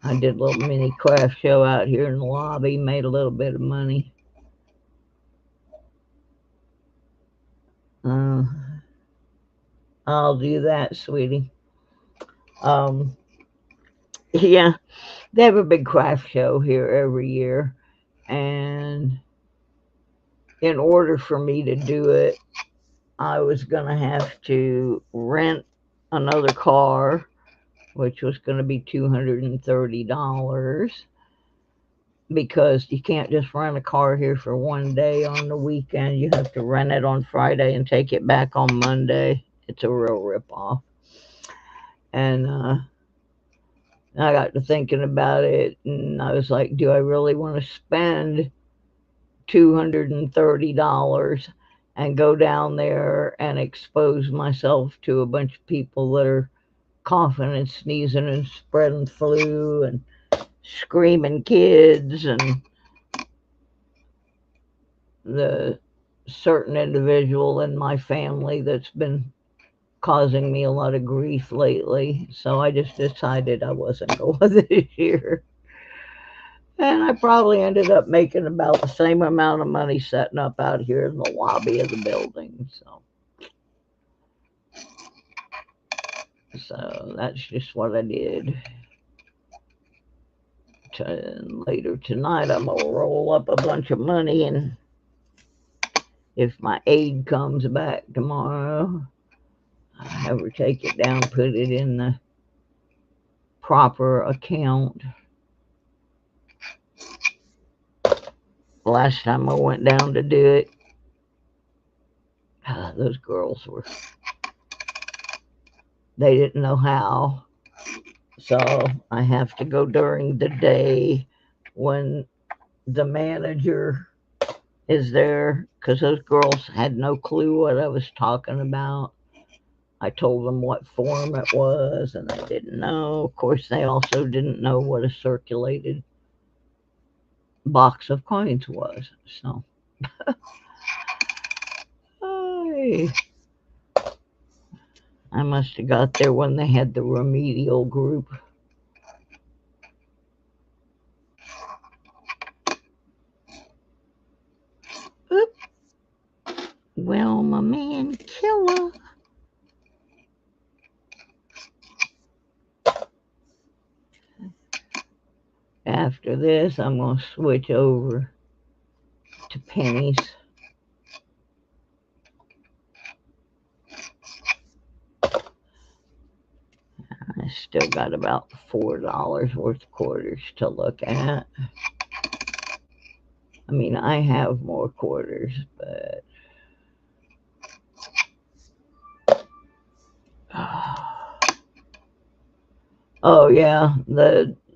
I did a little mini craft show out here in the lobby, made a little bit of money. I'll do that, sweetie. Yeah, they have a big craft show here every year, and in order for me to do it, I was going to have to rent another car, which was going to be $230, because you can't just rent a car here for one day on the weekend. You have to rent it on Friday and take it back on Monday. It's a real ripoff. And I got to thinking about it, and I was like, do I really want to spend $230 and go down there and expose myself to a bunch of people that are coughing and sneezing and spreading flu and screaming kids, and the certain individual in my family that's been causing me a lot of grief lately. So I just decided I wasn't going this year. And I probably ended up making about the same amount of money setting up out here in the lobby of the building. So that's just what I did. Later tonight, I'm going to roll up a bunch of money, and if my aide comes back tomorrow, I'll have her take it down, put it in the proper account. Last time I went down to do it, those girls they didn't know how. So I have to go during the day when the manager is there, because those girls had no clue what I was talking about. I told them what form it was, and they didn't know. Of course, they also didn't know what a circulated box of coins was. So I must have got there when they had the remedial group. Oop. Well, my man Killer. After this, I'm going to switch over to pennies. I still got about $4 worth of quarters to look at. I mean, I have more quarters, but oh yeah,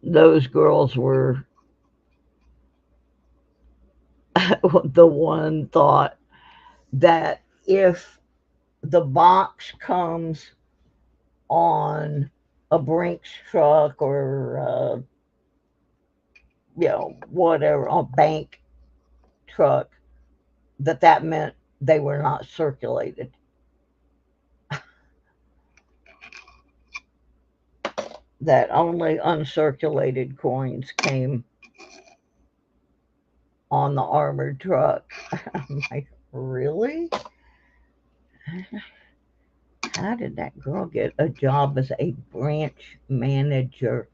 those girls were the one thought that if the box comes on a Brinks truck or whatever, a bank truck, that meant they were not circulated. That only uncirculated coins came on the armored truck. I'm like, really? How did that girl get a job as a branch manager?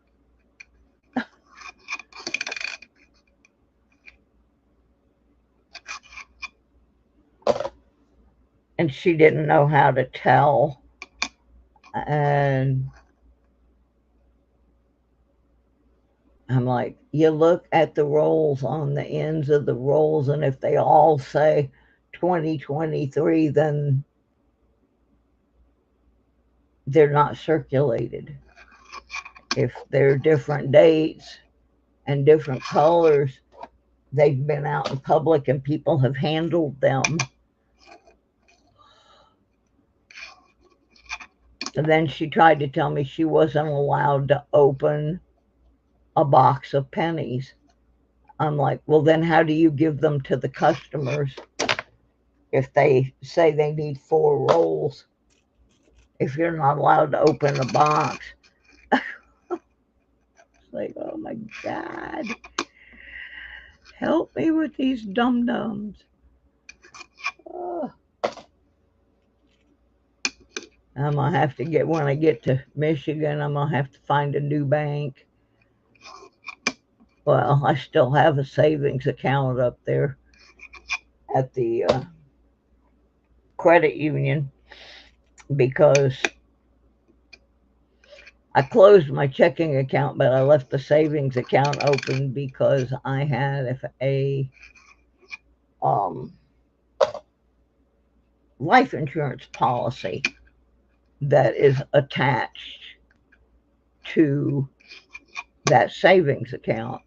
And she didn't know how to tell. And I'm like, you look at the rolls on the ends of the rolls, and if they all say 2023, then they're not circulated. If they're different dates and different colors, they've been out in public and people have handled them. And then she tried to tell me she wasn't allowed to open a box of pennies. I'm like, well, then how do you give them to the customers if they say they need 4 rolls? If you're not allowed to open a box. It's like, oh my God. Help me with these dum-dums. Oh. I'm going to have to get, when I get to Michigan, I'm going to have to find a new bank. Well, I still have a savings account up there at the credit union because I closed my checking account, but I left the savings account open because I had a life insurance policy that is attached to that savings account.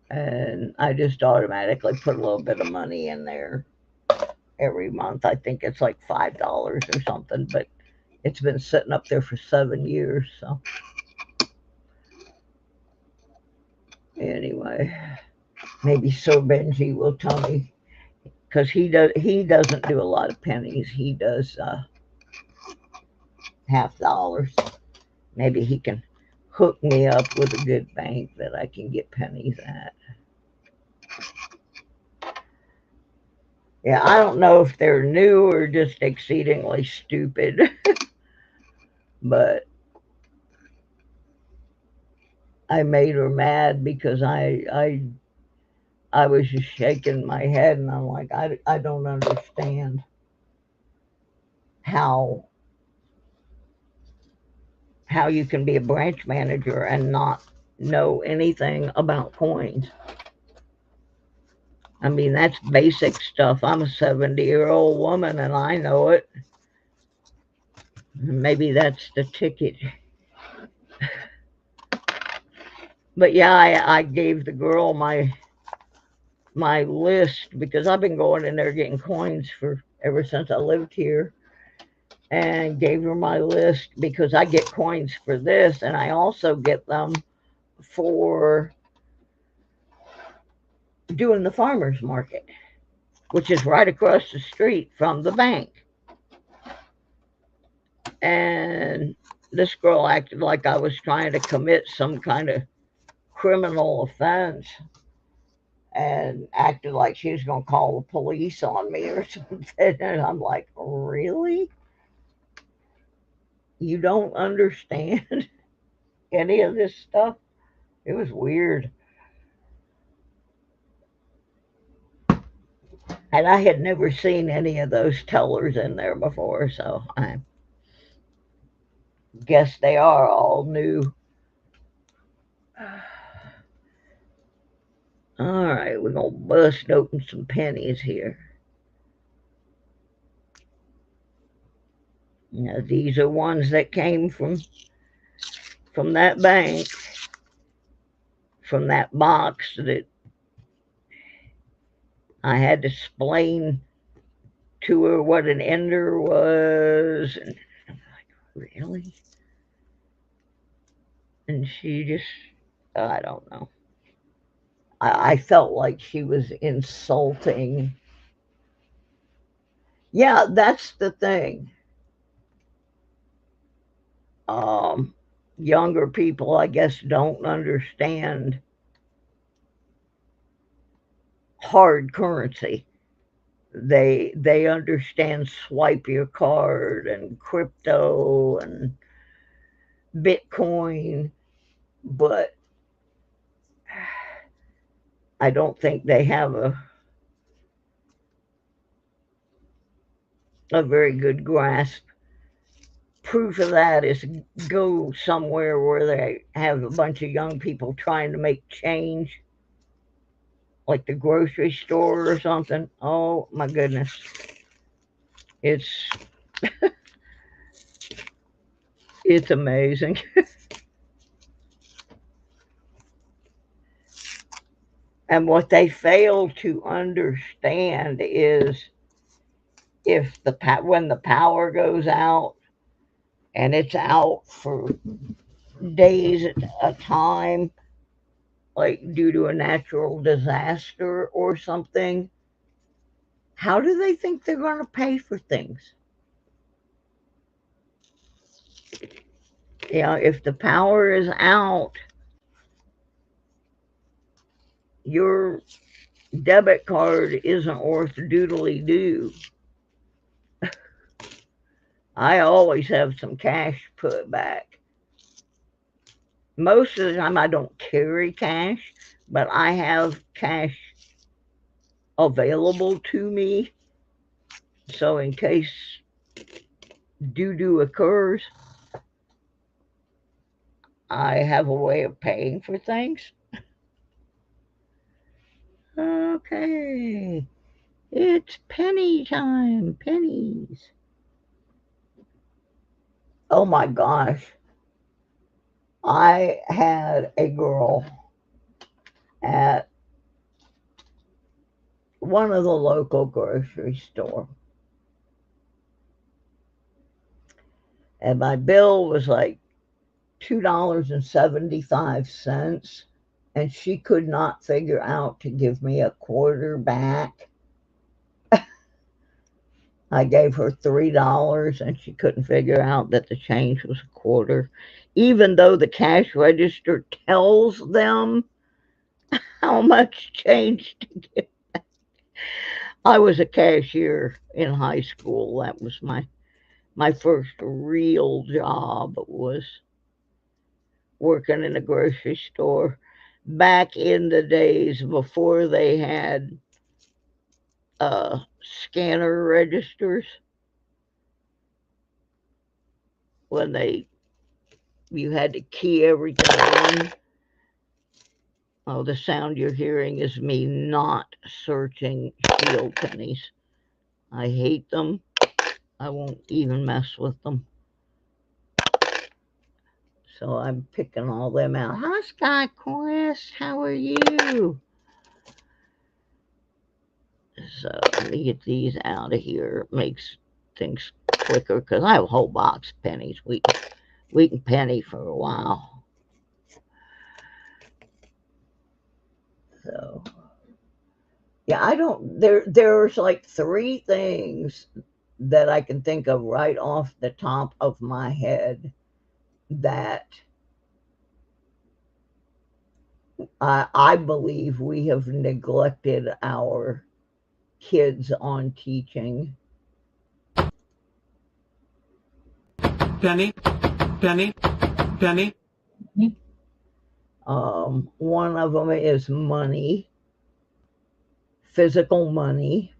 And I just automatically put a little bit of money in there every month. I think it's like $5 or something, but it's been sitting up there for 7 years. So anyway, maybe Sir Benji will tell me, because he doesn't do a lot of pennies. He does $half. Maybe he can hook me up with a good bank that I can get pennies at. Yeah, I don't know if they're new or just exceedingly stupid, but I made her mad because I was just shaking my head, and I'm like, I don't understand how you can be a branch manager and not know anything about coins. I mean, that's basic stuff. I'm a 70-year-old woman and I know it. Maybe that's the ticket. But yeah, I gave the girl my list because I've been going in there getting coins for ever since I lived here, and gave her my list because I get coins for this, and I also get them for doing the farmers market, which is right across the street from the bank. And this girl acted like I was trying to commit some kind of criminal offense and acted like she was going to call the police on me or something. And I'm like, really? You don't understand any of this stuff? It was weird. And I had never seen any of those tellers in there before, so I guess they are all new. All right, we're going to bust open some pennies here. Now, these are ones that came from that bank, from that box that I had to explain to her what an ender was. And I'm like, really? And she just, I don't know. I felt like she was insulting. Yeah, that's the thing. Younger people, I guess, don't understand hard currency. They understand swipe your card and crypto and Bitcoin, but I don't think they have a very good grasp. Proof of that is go somewhere where they have a bunch of young people trying to make change, like the grocery store or something. Oh my goodness. It's it's amazing. And what they fail to understand is when the power goes out, and it's out for days at a time, like due to a natural disaster or something, how do they think they're going to pay for things? If the power is out, your debit card isn't worth doodly doo. I always have some cash put back. Most of the time I don't carry cash, but I have cash available to me. So in case doo-doo occurs, I have a way of paying for things. Okay, it's penny time. Pennies. Oh my gosh. I had a girl at one of the local grocery stores, and my bill was like $2.75, and she could not figure out to give me a quarter back. I gave her $3 and she couldn't figure out that the change was a quarter, even though the cash register tells them how much change to give. I was a cashier in high school. That was my first real job, was working in a grocery store back in the days before they had scanner registers, when you had to key everything in. Oh, the sound you're hearing is me not searching shield pennies. I hate them. I won't even mess with them. So I'm picking all them out. Hi, Sky Quest. How are you? So let me get these out of here. It makes things quicker because I have a whole box of pennies. We can penny for a while. So yeah, I don't. There's like three things that I can think of right off the top of my head that I believe we have neglected our kids on teaching. Penny, penny, penny. One of them is money, physical money.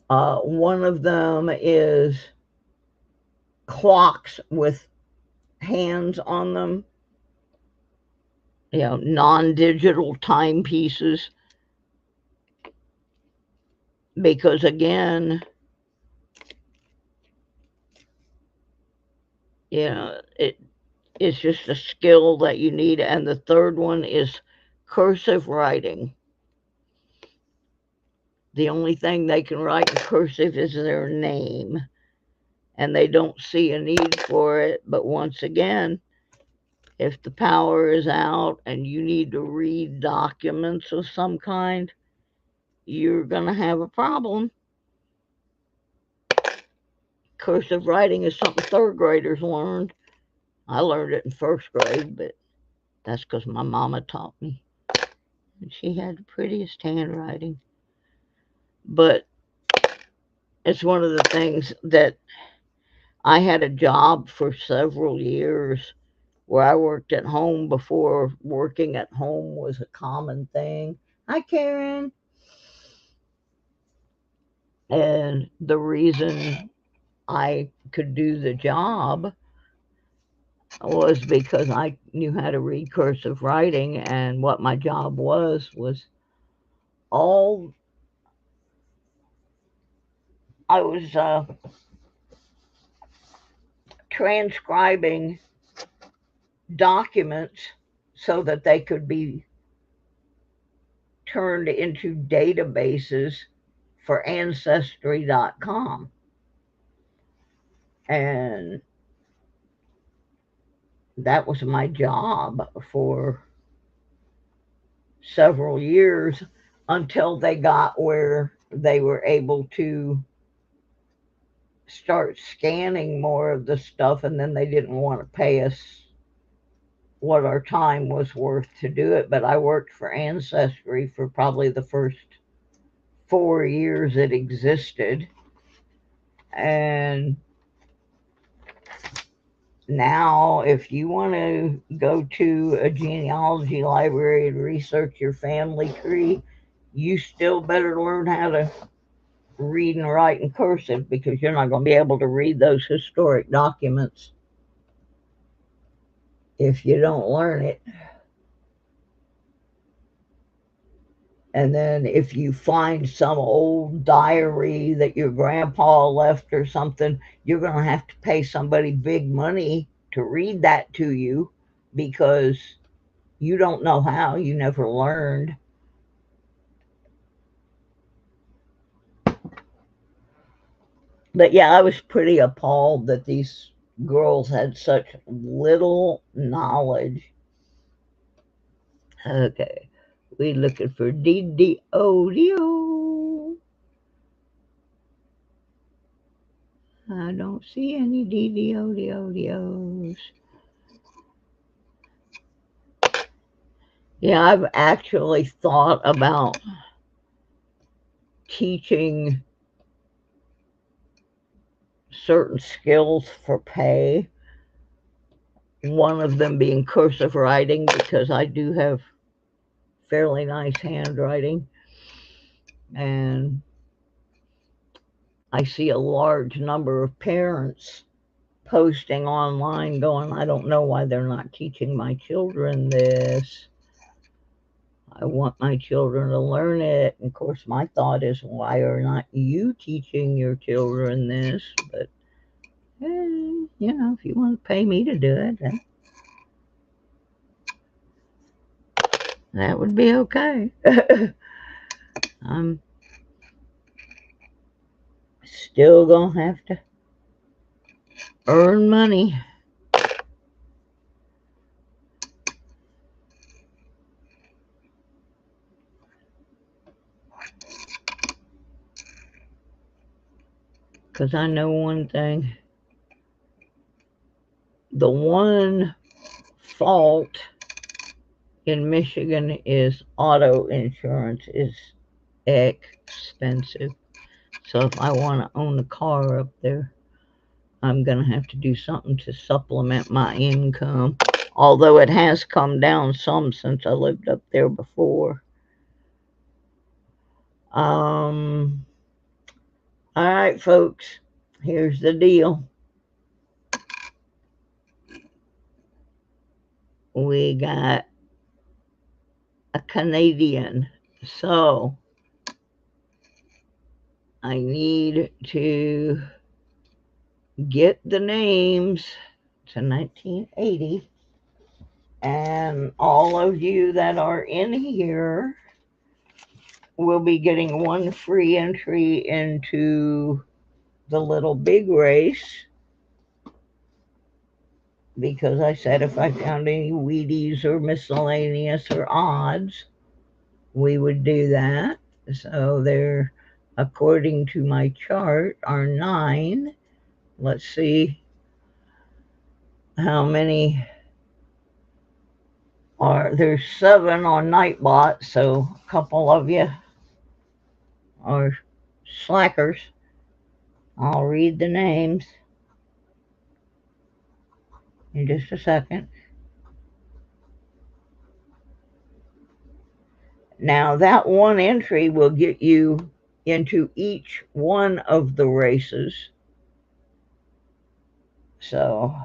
One of them is clocks with hands on them, non-digital timepieces. Because again, it's just a skill that you need. And the third one is cursive writing. The only thing they can write in cursive is their name, and they don't see a need for it. But once again, if the power is out and you need to read documents of some kind, you're going to have a problem. Cursive writing is something third graders learned. I learned it in first grade, but that's because my mama taught me. And she had the prettiest handwriting. But it's one of the things that I had a job for several years where I worked at home before working at home was a common thing. Hi, Karen. And the reason I could do the job was because I knew how to read cursive writing, and what my job was all I was transcribing documents so that they could be turned into databases for Ancestry.com. And that was my job for several years until they got where they were able to start scanning more of the stuff, and then they didn't want to pay us what our time was worth to do it. But I worked for Ancestry for probably the first 4 years it existed. And now, if you want to go to a genealogy library and research your family tree, you still better learn how to read and write in cursive, because you're not going to be able to read those historic documents if you don't learn it. And then if you find some old diary that your grandpa left or something, you're going to have to pay somebody big money to read that to you, because you don't know how. You never learned. But yeah, I was pretty appalled that these girls had such little knowledge. Okay, we're looking for DDODO. I don't see any DDODOs. Yeah, I've actually thought about teaching certain skills for pay. One of them being cursive writing, because I do have fairly nice handwriting. And I see a large number of parents posting online going, I don't know why they're not teaching my children this. I want my children to learn it. And of course, my thought is, why are not you teaching your children this? But, if you want to pay me to do it, then that would be okay. I'm still going to have to earn money. Because I know one thing. The one fault in Michigan is auto insurance is expensive. So if I want to own a car up there, I'm going to have to do something to supplement my income. although it has come down some since I lived up there before. All right, folks, here's the deal. We got a Canadian, so I need to get the names to 1980, and all of you that are in here will be getting one free entry into the Little Big Race, because I said if I found any Wheaties or miscellaneous or odds, we would do that. So there, according to my chart, are 9. Let's see how many are. There's 7 on Nightbot, so a couple of you are slackers. I'll read the names in just a second. Now, that one entry will get you into each one of the races. So,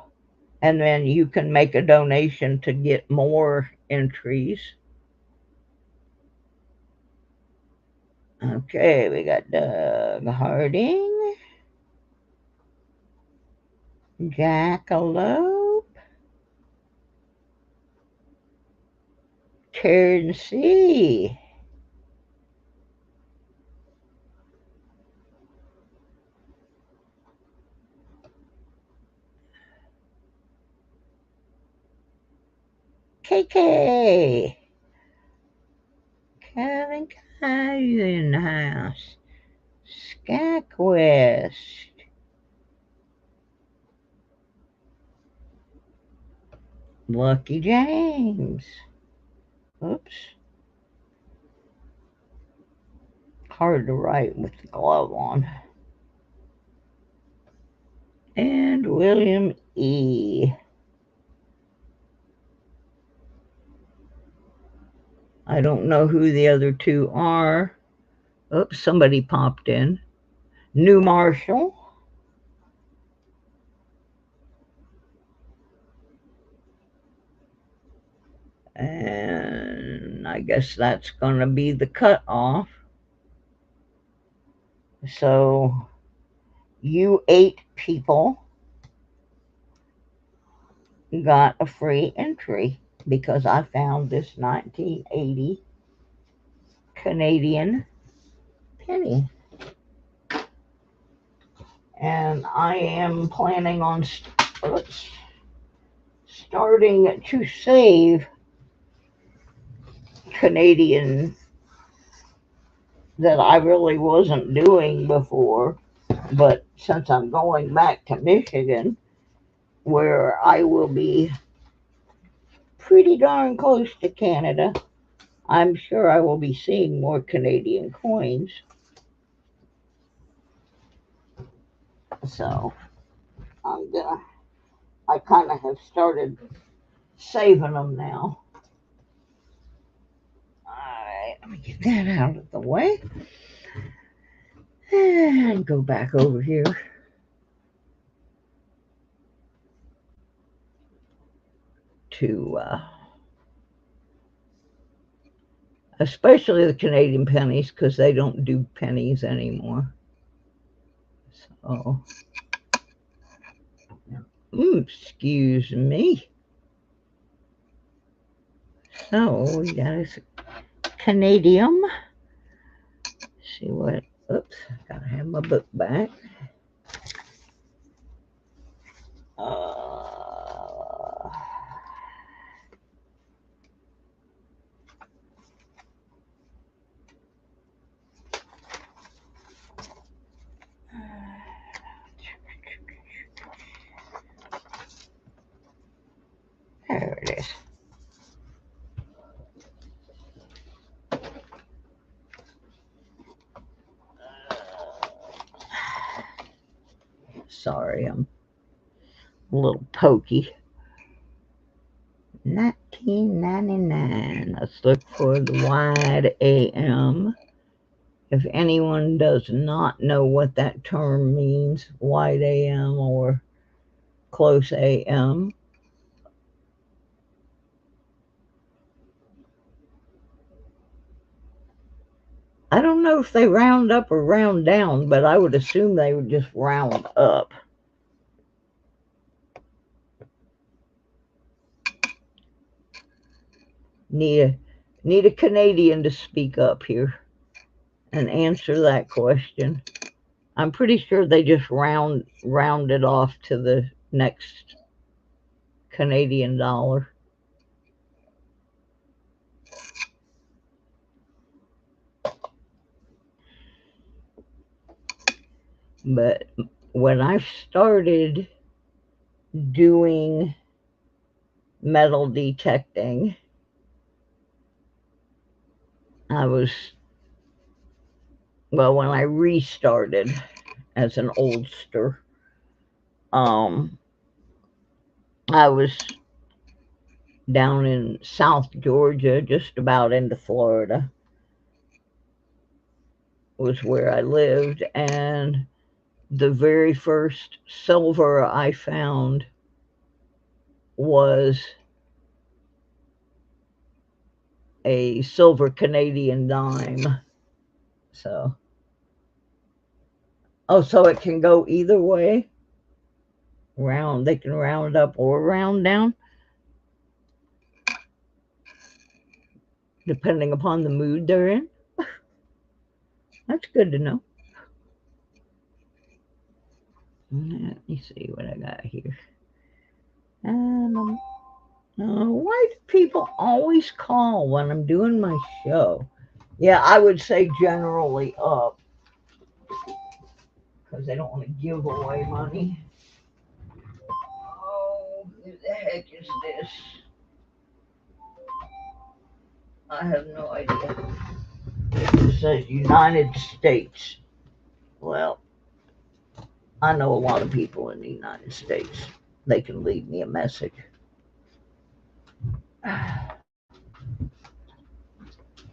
and then you can make a donation to get more entries. Okay, we got Doug Harding, Jackalope, Karen C., KK, Kevin Caillou in the house, Skagwest, Lucky James. Oops. Hard to write with the glove on. And William E. I don't know who the other 2 are. Oops, somebody popped in. New Marshall. And I guess that's going to be the cutoff. So you 8 people got a free entry because I found this 1980 Canadian penny. And I am planning on starting to save Canadian that I really wasn't doing before, but since I'm going back to Michigan, where I will be pretty darn close to Canada, I'm sure I will be seeing more Canadian coins. So I kind of have started saving them now. Alright, let me get that out of the way. And go back over here to especially the Canadian pennies, because they don't do pennies anymore. So, excuse me. So we got a Canadian. See what? Oops, gotta have my book back. There it is. Sorry, I'm a little pokey. $19.99. Let's look for the wide AM. If anyone does not know what that term means, wide AM or close AM, I don't know if they round up or round down, but I would assume they would just round up. Need a Canadian to speak up here and answer that question. I'm pretty sure they just round it off to the next Canadian dollar. But when I started doing metal detecting, when I restarted as an oldster, I was down in South Georgia, just about into Florida, was where I lived, and the very first silver I found was a silver Canadian dime. So it can go either way. They can round up or round down, depending upon the mood they're in. That's good to know. Let me see what I got here. Why do people always call when I'm doing my show? Yeah, I would say generally up, because they don't want to give away money. Oh, who the heck is this? I have no idea. It says United States. Well, I know a lot of people in the United States. They can leave me a message.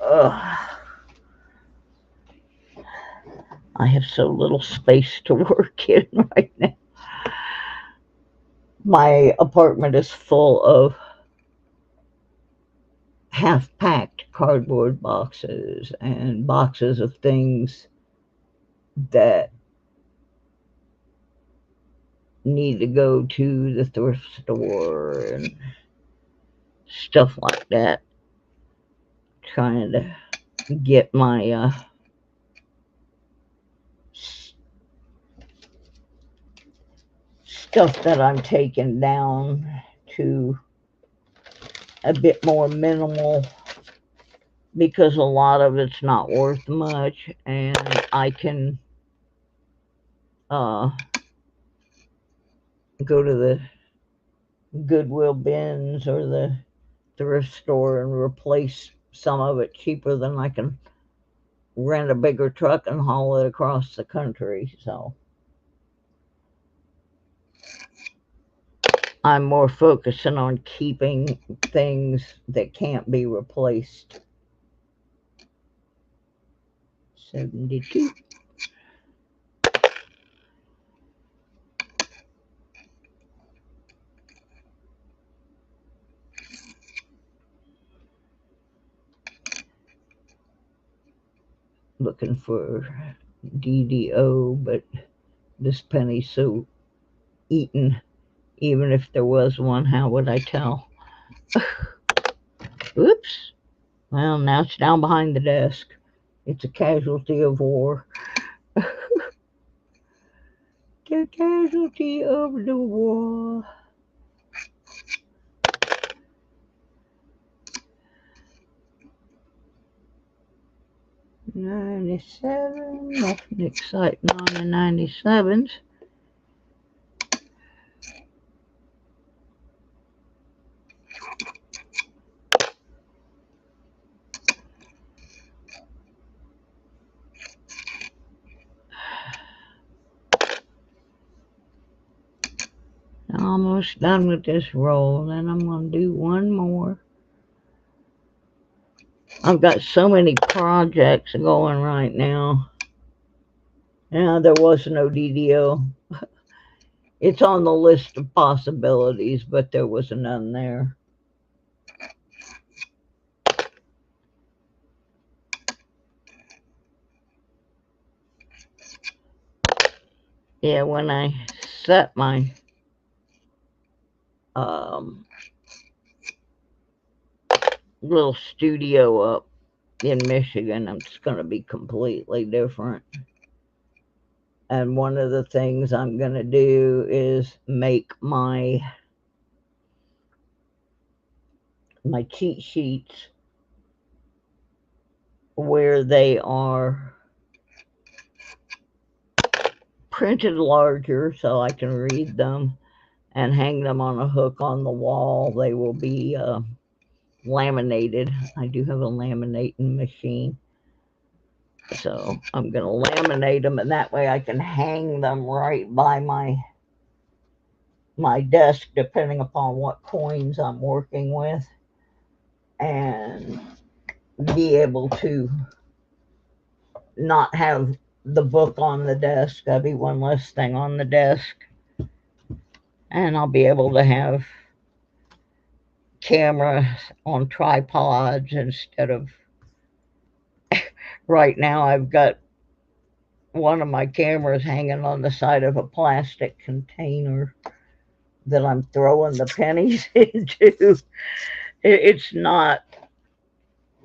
Ugh. I have so little space to work in right now. My apartment is full of half-packed cardboard boxes and boxes of things that need to go to the thrift store and stuff like that. Trying to get my stuff that I'm taking down to a bit more minimal, because a lot of it's not worth much, and I can go to the Goodwill bins or the thrift store and replace some of it cheaper than I can rent a bigger truck and haul it across the country. So I'm more focusing on keeping things that can't be replaced. 72. Looking for DDO, but this penny's so eaten. Even if there was one, how would I tell? Oops. Well, now it's down behind the desk. It's a casualty of war. The casualty of the war. '97. Nothing exciting on the '97s. almost done with this roll. Then I'm going to do one more. I've got so many projects going right now. Yeah, there was no DDO. It's on the list of possibilities, but there was none there. Yeah, when I set my little studio up in Michigan, it's going to be completely different. And one of the things I'm going to do is make my cheat sheets where they are printed larger so I can read them and hang them on a hook on the wall. They will be laminated. I do have a laminating machine. So I'm going to laminate them, and that way I can hang them right by my desk, depending upon what coins I'm working with, and be able to not have the book on the desk. That'll be one less thing on the desk. And I'll be able to have cameras on tripods instead of right now I've got one of my cameras hanging on the side of a plastic container that I'm throwing the pennies into. It's not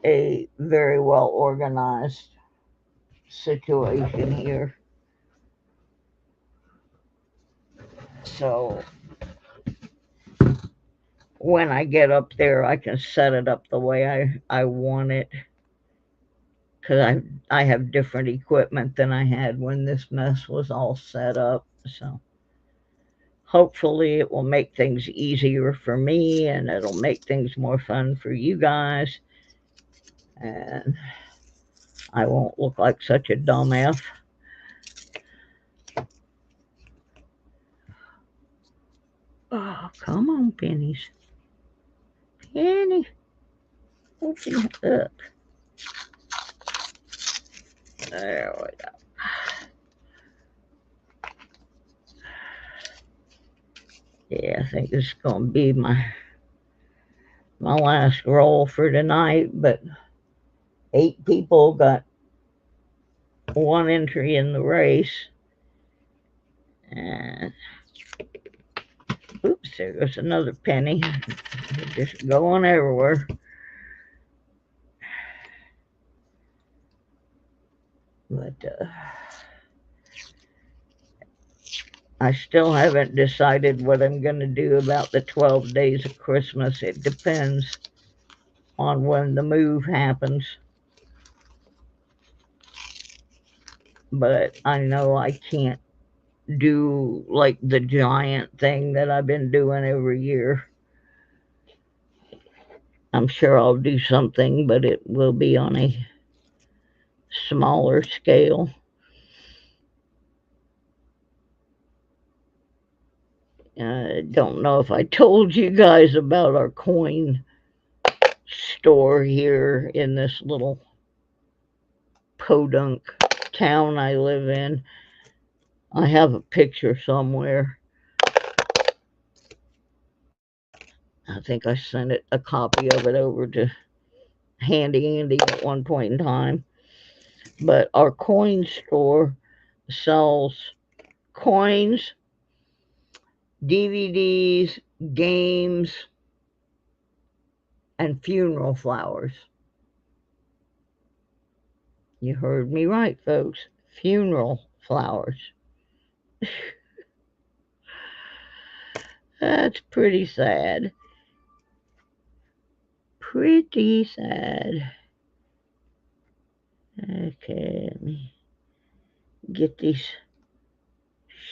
a very well organized situation here. So when I get up there, I can set it up the way I want it, because I have different equipment than I had when this mess was all set up. So hopefully it will make things easier for me, and it'll make things more fun for you guys, and I won't look like such a dumb F. Oh, come on, pennies. Penny, open it up. There we go. Yeah, I think this is going to be my last roll for tonight, but 8 people got 1 entry in the race. And oops, there goes another penny. They're just going everywhere. But I still haven't decided what I'm going to do about the 12 days of Christmas. It depends on when the move happens. But I know I can't do like the giant thing that I've been doing every year. I'm sure I'll do something, but it will be on a smaller scale. I don't know if I told you guys about our coin store here in this little podunk town I live in. I have a picture somewhere. I think I sent a copy of it over to Handy Andy at one point in time. But our coin store sells coins, DVDs, games, and funeral flowers. You heard me right, folks. Funeral flowers. That's pretty sad. Pretty sad. Okay, let me get these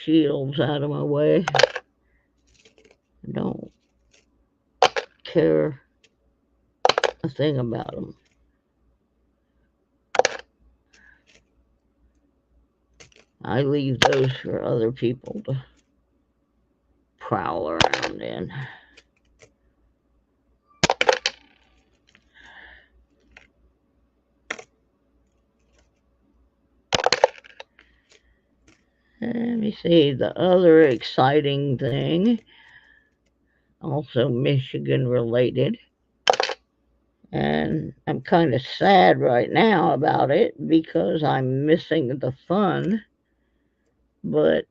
shields out of my way. I don't care a thing about them. I leave those for other people to prowl around in. Let me see, the other exciting thing, also Michigan related, and I'm kind of sad right now about it because I'm missing the fun, but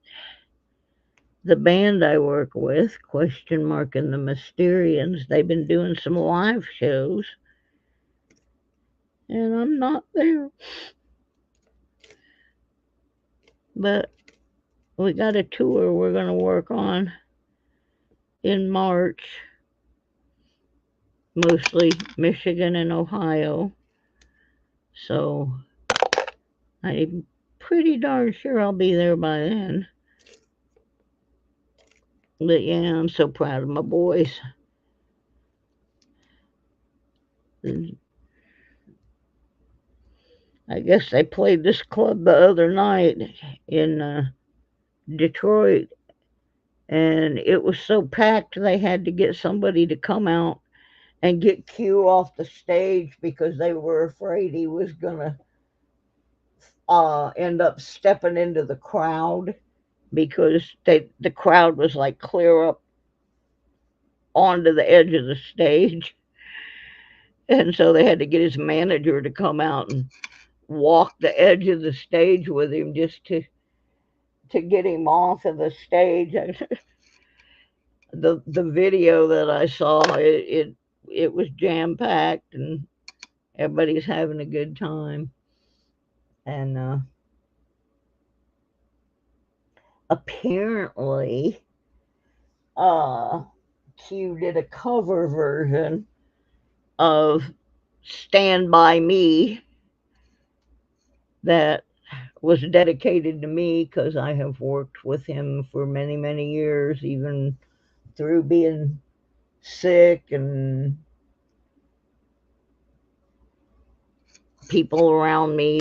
the band I work with, question mark and the Mysterians, they've been doing some live shows, and I'm not there. But we got a tour we're going to work on in March, mostly Michigan and Ohio. So I'm pretty darn sure I'll be there by then. But yeah, I'm so proud of my boys. I guess they played this club the other night in Detroit, and it was so packed they had to get somebody to come out and get Q off the stage because they were afraid he was gonna end up stepping into the crowd, because the crowd was like clear up onto the edge of the stage, and so they had to get his manager to come out and walk the edge of the stage with him just to get him off of the stage. The video that I saw, it was jam packed and everybody's having a good time. And apparently, Q did a cover version of Stand By Me that was dedicated to me because I have worked with him for many, many years, even through being sick and people around me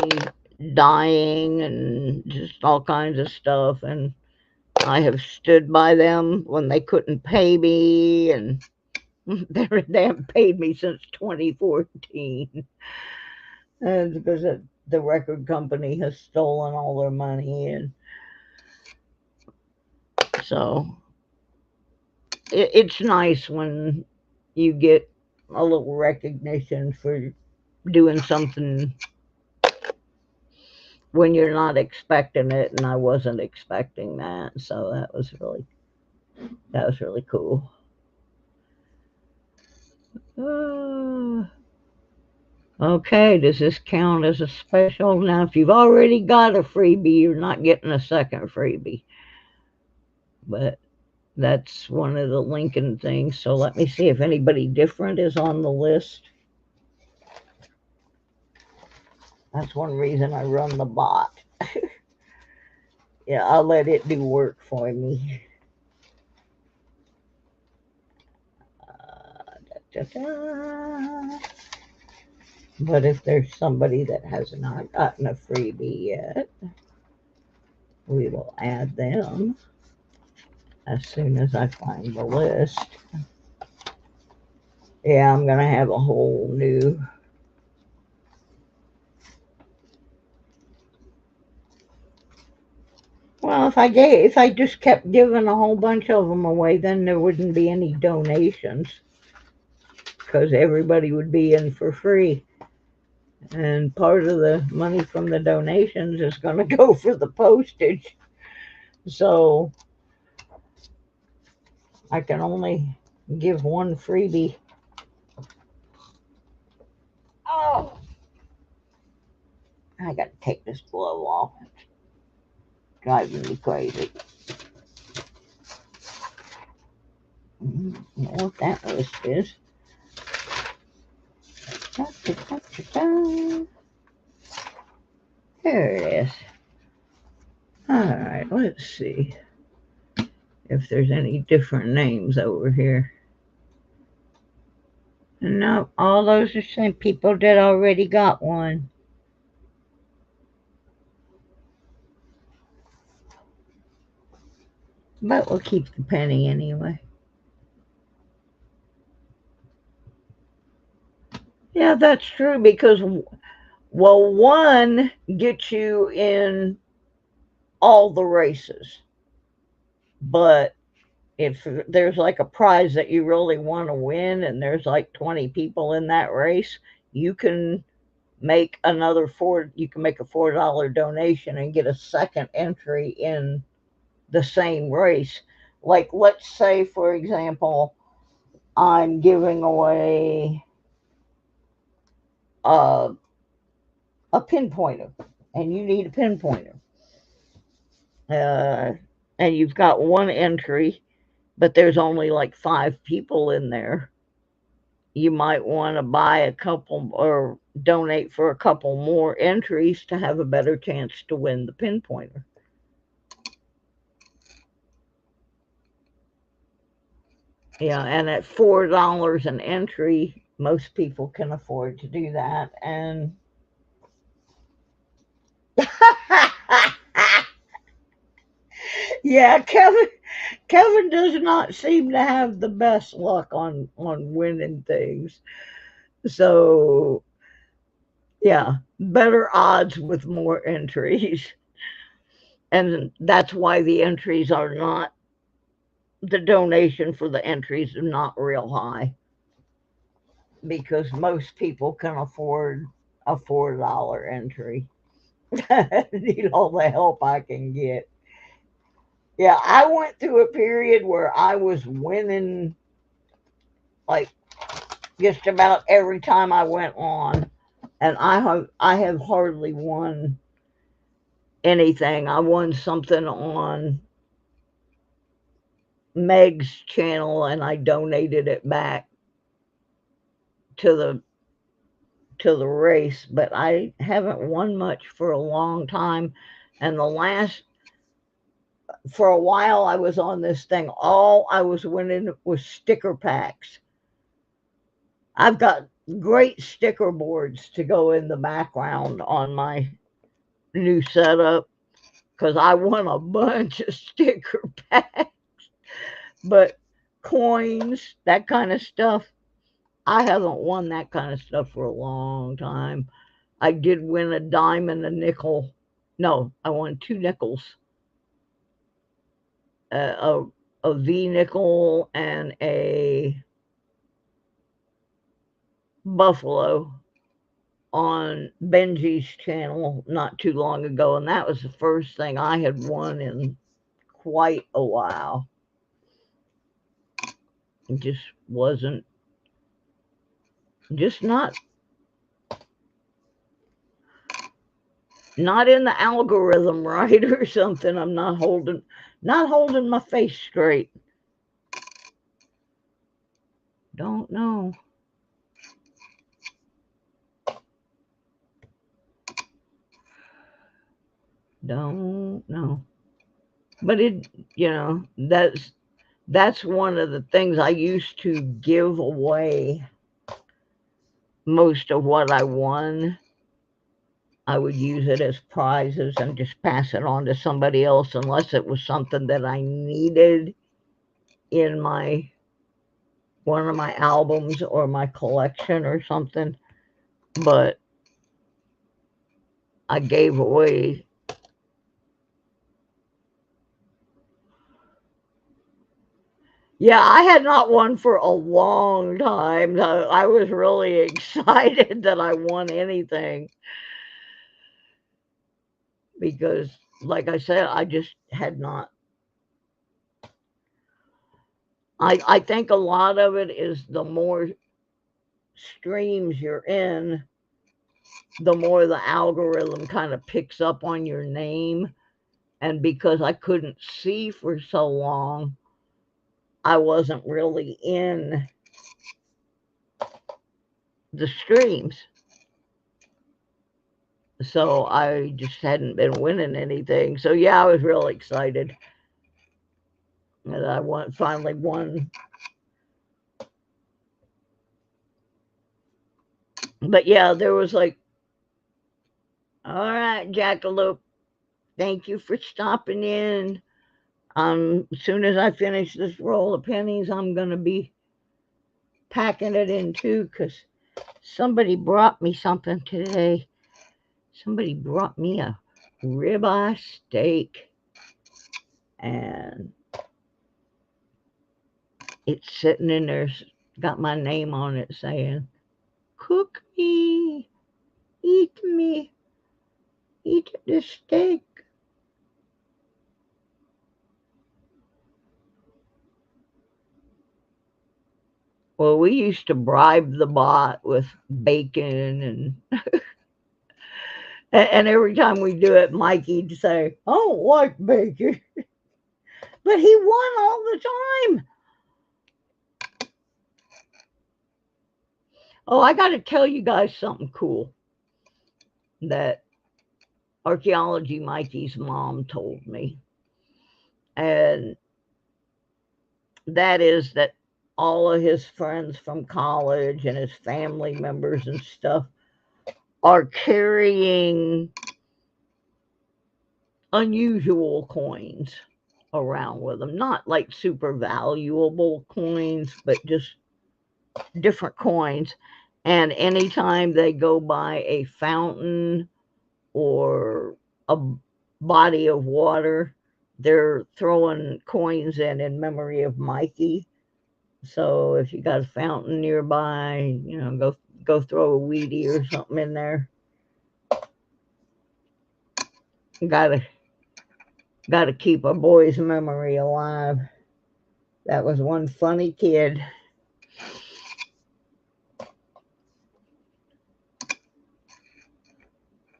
dying and just all kinds of stuff. And I have stood by them when they couldn't pay me, and they haven't paid me since 2014. And because the record company has stolen all their money, and so it's nice when you get a little recognition for doing something when you're not expecting it, and I wasn't expecting that, so that was really cool. Okay, does this count as a special? Now, if you've already got a freebie, you're not getting a second freebie. But that's one of the Lincoln things. So let me see if anybody different is on the list. That's one reason I run the bot. Yeah, I'll let it do work for me. But if there's somebody that has not gotten a freebie yet, we will add them as soon as I find the list. Yeah, I'm going to have a whole new... Well, if I just kept giving a whole bunch of them away, then there wouldn't be any donations, because everybody would be in for free. And part of the money from the donations is going to go for the postage. So I can only give one freebie. Oh, I got to take this glove off. It's driving me crazy. You know what that list is. There it is. All right, let's see if there's any different names over here. No, all those are same people that already got one. But we'll keep the penny anyway. Yeah, that's true because, well, one gets you in all the races, but if there's like a prize that you really want to win and there's like 20 people in that race, you can make you can make a $4 donation and get a second entry in the same race. Like, let's say, for example, I'm giving away a, a pinpointer and you need a pinpointer. And you've got one entry, but there's only like 5 people in there. You might want to buy a couple or donate for a couple more entries to have a better chance to win the pinpointer. Yeah, and at $4 an entry, most people can afford to do that. And yeah, Kevin does not seem to have the best luck on winning things. So yeah, better odds with more entries. And that's why the entries are not, the donation for the entries are not real high, because most people can afford a $4 entry. I need all the help I can get. Yeah, I went through a period where I was winning like just about every time I went on, and I have hardly won anything. I won something on Meg's channel and I donated it back to the race, but I haven't won much for a long time. And for a while I was on this thing, all I was winning was sticker packs. I've got great sticker boards to go in the background on my new setup because I won a bunch of sticker packs. But coins, that kind of stuff, I haven't won that kind of stuff for a long time. I did win a dime and a nickel. No, I won 2 nickels. A V nickel and a buffalo on Benji's channel not too long ago, and that was the first thing I had won in quite a while. It just wasn't, just not in the algorithm right or something. I'm not holding my face straight. Don't know. Don't know. But it, that's one of the things I used to give away. Most of what I won, I would use it as prizes and just pass it on to somebody else unless it was something that I needed in one of my albums or my collection or something. But I gave away, yeah, I had not won for a long time. I was really excited that I won anything because, like I said, I just had not. I think a lot of it is the more streams you're in, the more the algorithm kind of picks up on your name. And because I couldn't see for so long, I wasn't really in the streams. So I just hadn't been winning anything. So yeah, I was real excited that I finally won. But yeah, there was like, all right, Jackalope, thank you for stopping in. As soon as I finish this roll of pennies, I'm going to be packing it in too, because somebody brought me something today. Somebody brought me a ribeye steak, and it's sitting in there, got my name on it saying, "Cook me, eat this steak." Well, we used to bribe the bot with bacon, and every time we do it, Mikey'd say, "I don't like bacon," but he won all the time. Oh, I got to tell you guys something cool that Archaeology Mikey's mom told me, and that is that all of his friends from college and his family members and stuff are carrying unusual coins around with them. Not like super valuable coins, but just different coins. And anytime they go by a fountain or a body of water, they're throwing coins in memory of Mikey. So if you got a fountain nearby, go throw a Wheatie or something in there. Gotta keep a boy's memory alive. That was one funny kid.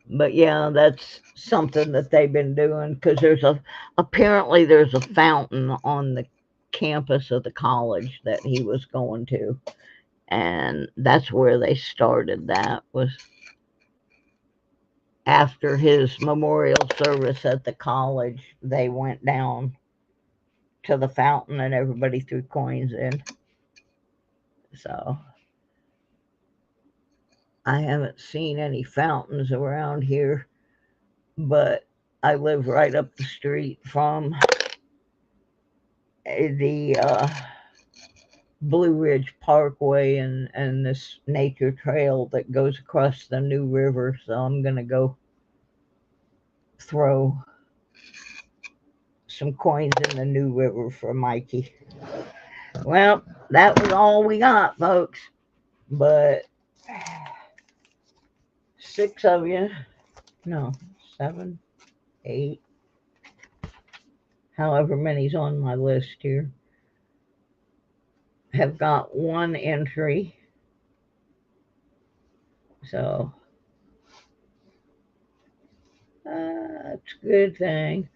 But yeah, that's something that they've been doing, because apparently there's a fountain on the campus of the college that he was going to, and that's where they started. That was after his memorial service at the college. They went down to the fountain and everybody threw coins in. So I haven't seen any fountains around here, but I live right up the street from the Blue Ridge Parkway and this nature trail that goes across the New River. So I'm going to go throw some coins in the New River for Mikey. Well, that was all we got, folks. But 6 of you, no, 7, 8, however many's on my list here, have got one entry. So that's a good thing.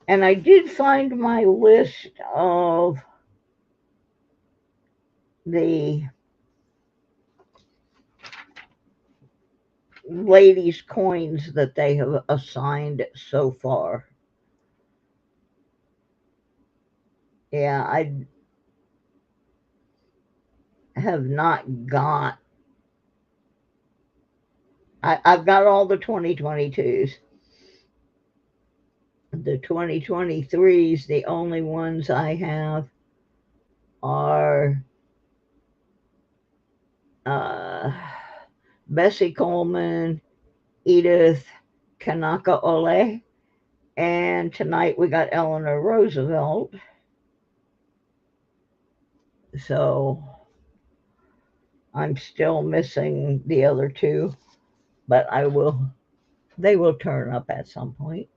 And I did find my list of the ladies' coins that they have assigned so far. Yeah, I have not got. I've got all the 2022s. The 2023s, the only ones I have are Bessie Coleman, Edith Kanaka Ole, and tonight we got Eleanor Roosevelt. So I'm still missing the other two, but they will turn up at some point.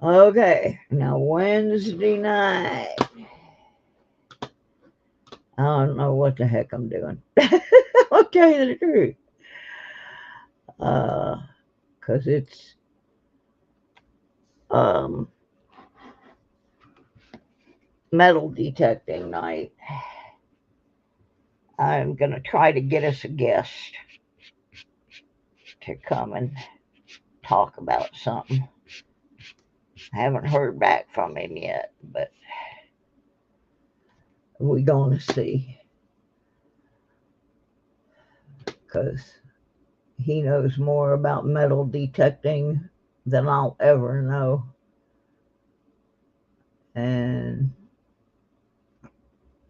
Okay, now Wednesday night. I don't know what the heck I'm doing. I'll tell you the truth. Because it's metal detecting night. I'm going to try to get us a guest to come and talk about something. I haven't heard back from him yet, but we're going to see. Because he knows more about metal detecting than I'll ever know. And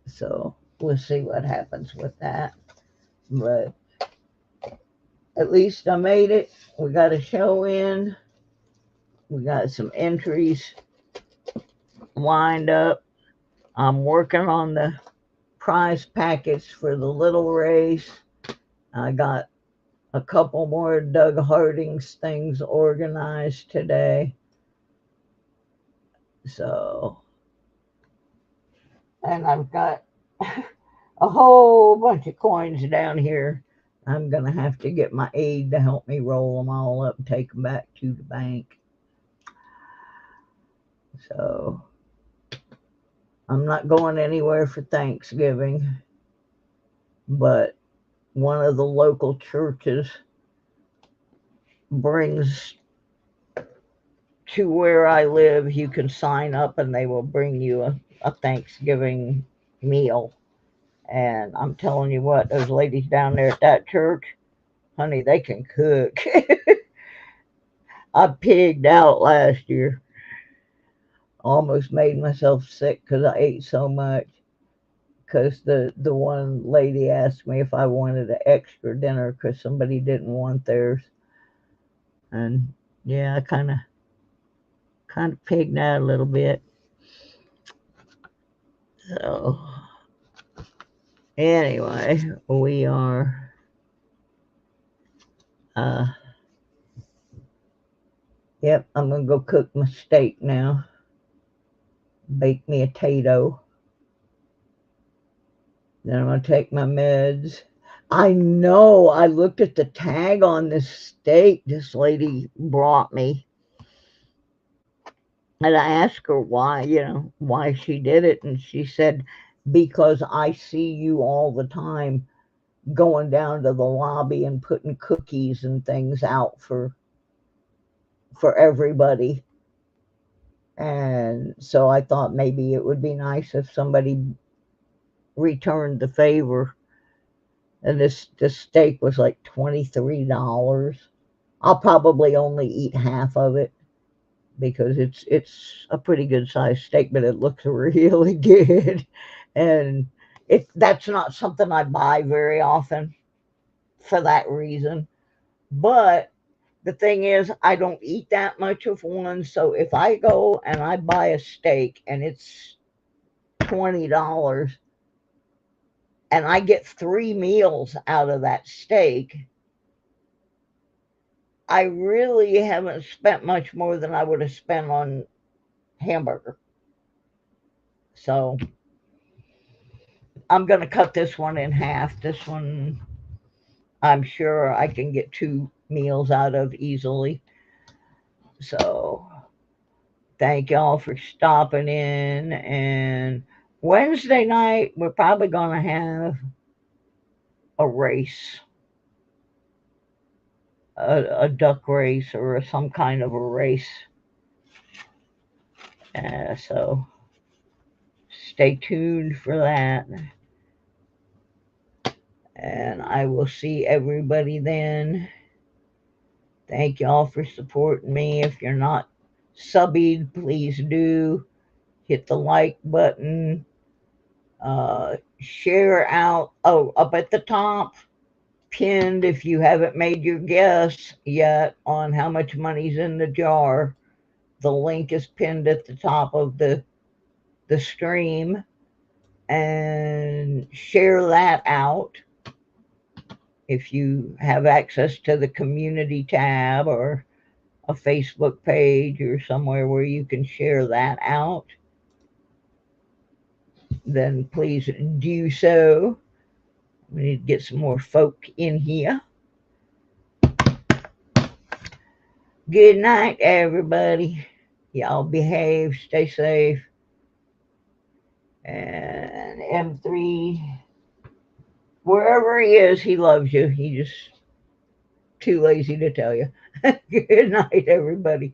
so we'll see what happens with that. But at least I made it. We got a show in. We got some entries lined up. I'm working on the prize packets for the little race. I got a couple more Doug Harding's things organized today. So, and I've got a whole bunch of coins down here. I'm going to have to get my aide to help me roll them all up and take them back to the bank. So, I'm not going anywhere for Thanksgiving, but one of the local churches brings to where I live. You can sign up and they will bring you a Thanksgiving meal. And I'm telling you what, those ladies down there at that church, honey, they can cook. I pigged out last year. Almost made myself sick because I ate so much. Because the one lady asked me if I wanted an extra dinner because somebody didn't want theirs. And yeah, I kind of pigged out a little bit. So anyway, we are yep, I'm gonna go cook my steak now. Bake me a tato. Then I'm gonna take my meds. I know, I looked at the tag on this steak this lady brought me. And I asked her why she did it. And she said, because I see you all the time going down to the lobby and putting cookies and things out for everybody. And so I thought maybe it would be nice if somebody returned the favor. And this steak was like $23. I'll probably only eat half of it because it's a pretty good sized steak, but it looks really good. And that's not something I buy very often for that reason. But the thing is, I don't eat that much of one. So if I go and I buy a steak and it's $20 and I get 3 meals out of that steak, I really haven't spent much more than I would have spent on hamburger. So I'm going to cut this one in half. This one, I'm sure I can get 2 meals out of easily. So thank y'all for stopping in. And Wednesday night, we're probably going to have a race, a duck race or some kind of a race. So stay tuned for that. And I will see everybody then. Thank y'all for supporting me. If you're not subbed, please do. Hit the like button. Share out. Oh, up at the top, pinned, if you haven't made your guess yet on how much money's in the jar, the link is pinned at the top of the stream. And share that out. If you have access to the community tab or a Facebook page or somewhere where you can share that out, then please do so. We need to get some more folk in here. Good night, everybody. Y'all behave, stay safe. And M3, wherever he is, he loves you. He just too lazy to tell you. Good night, everybody.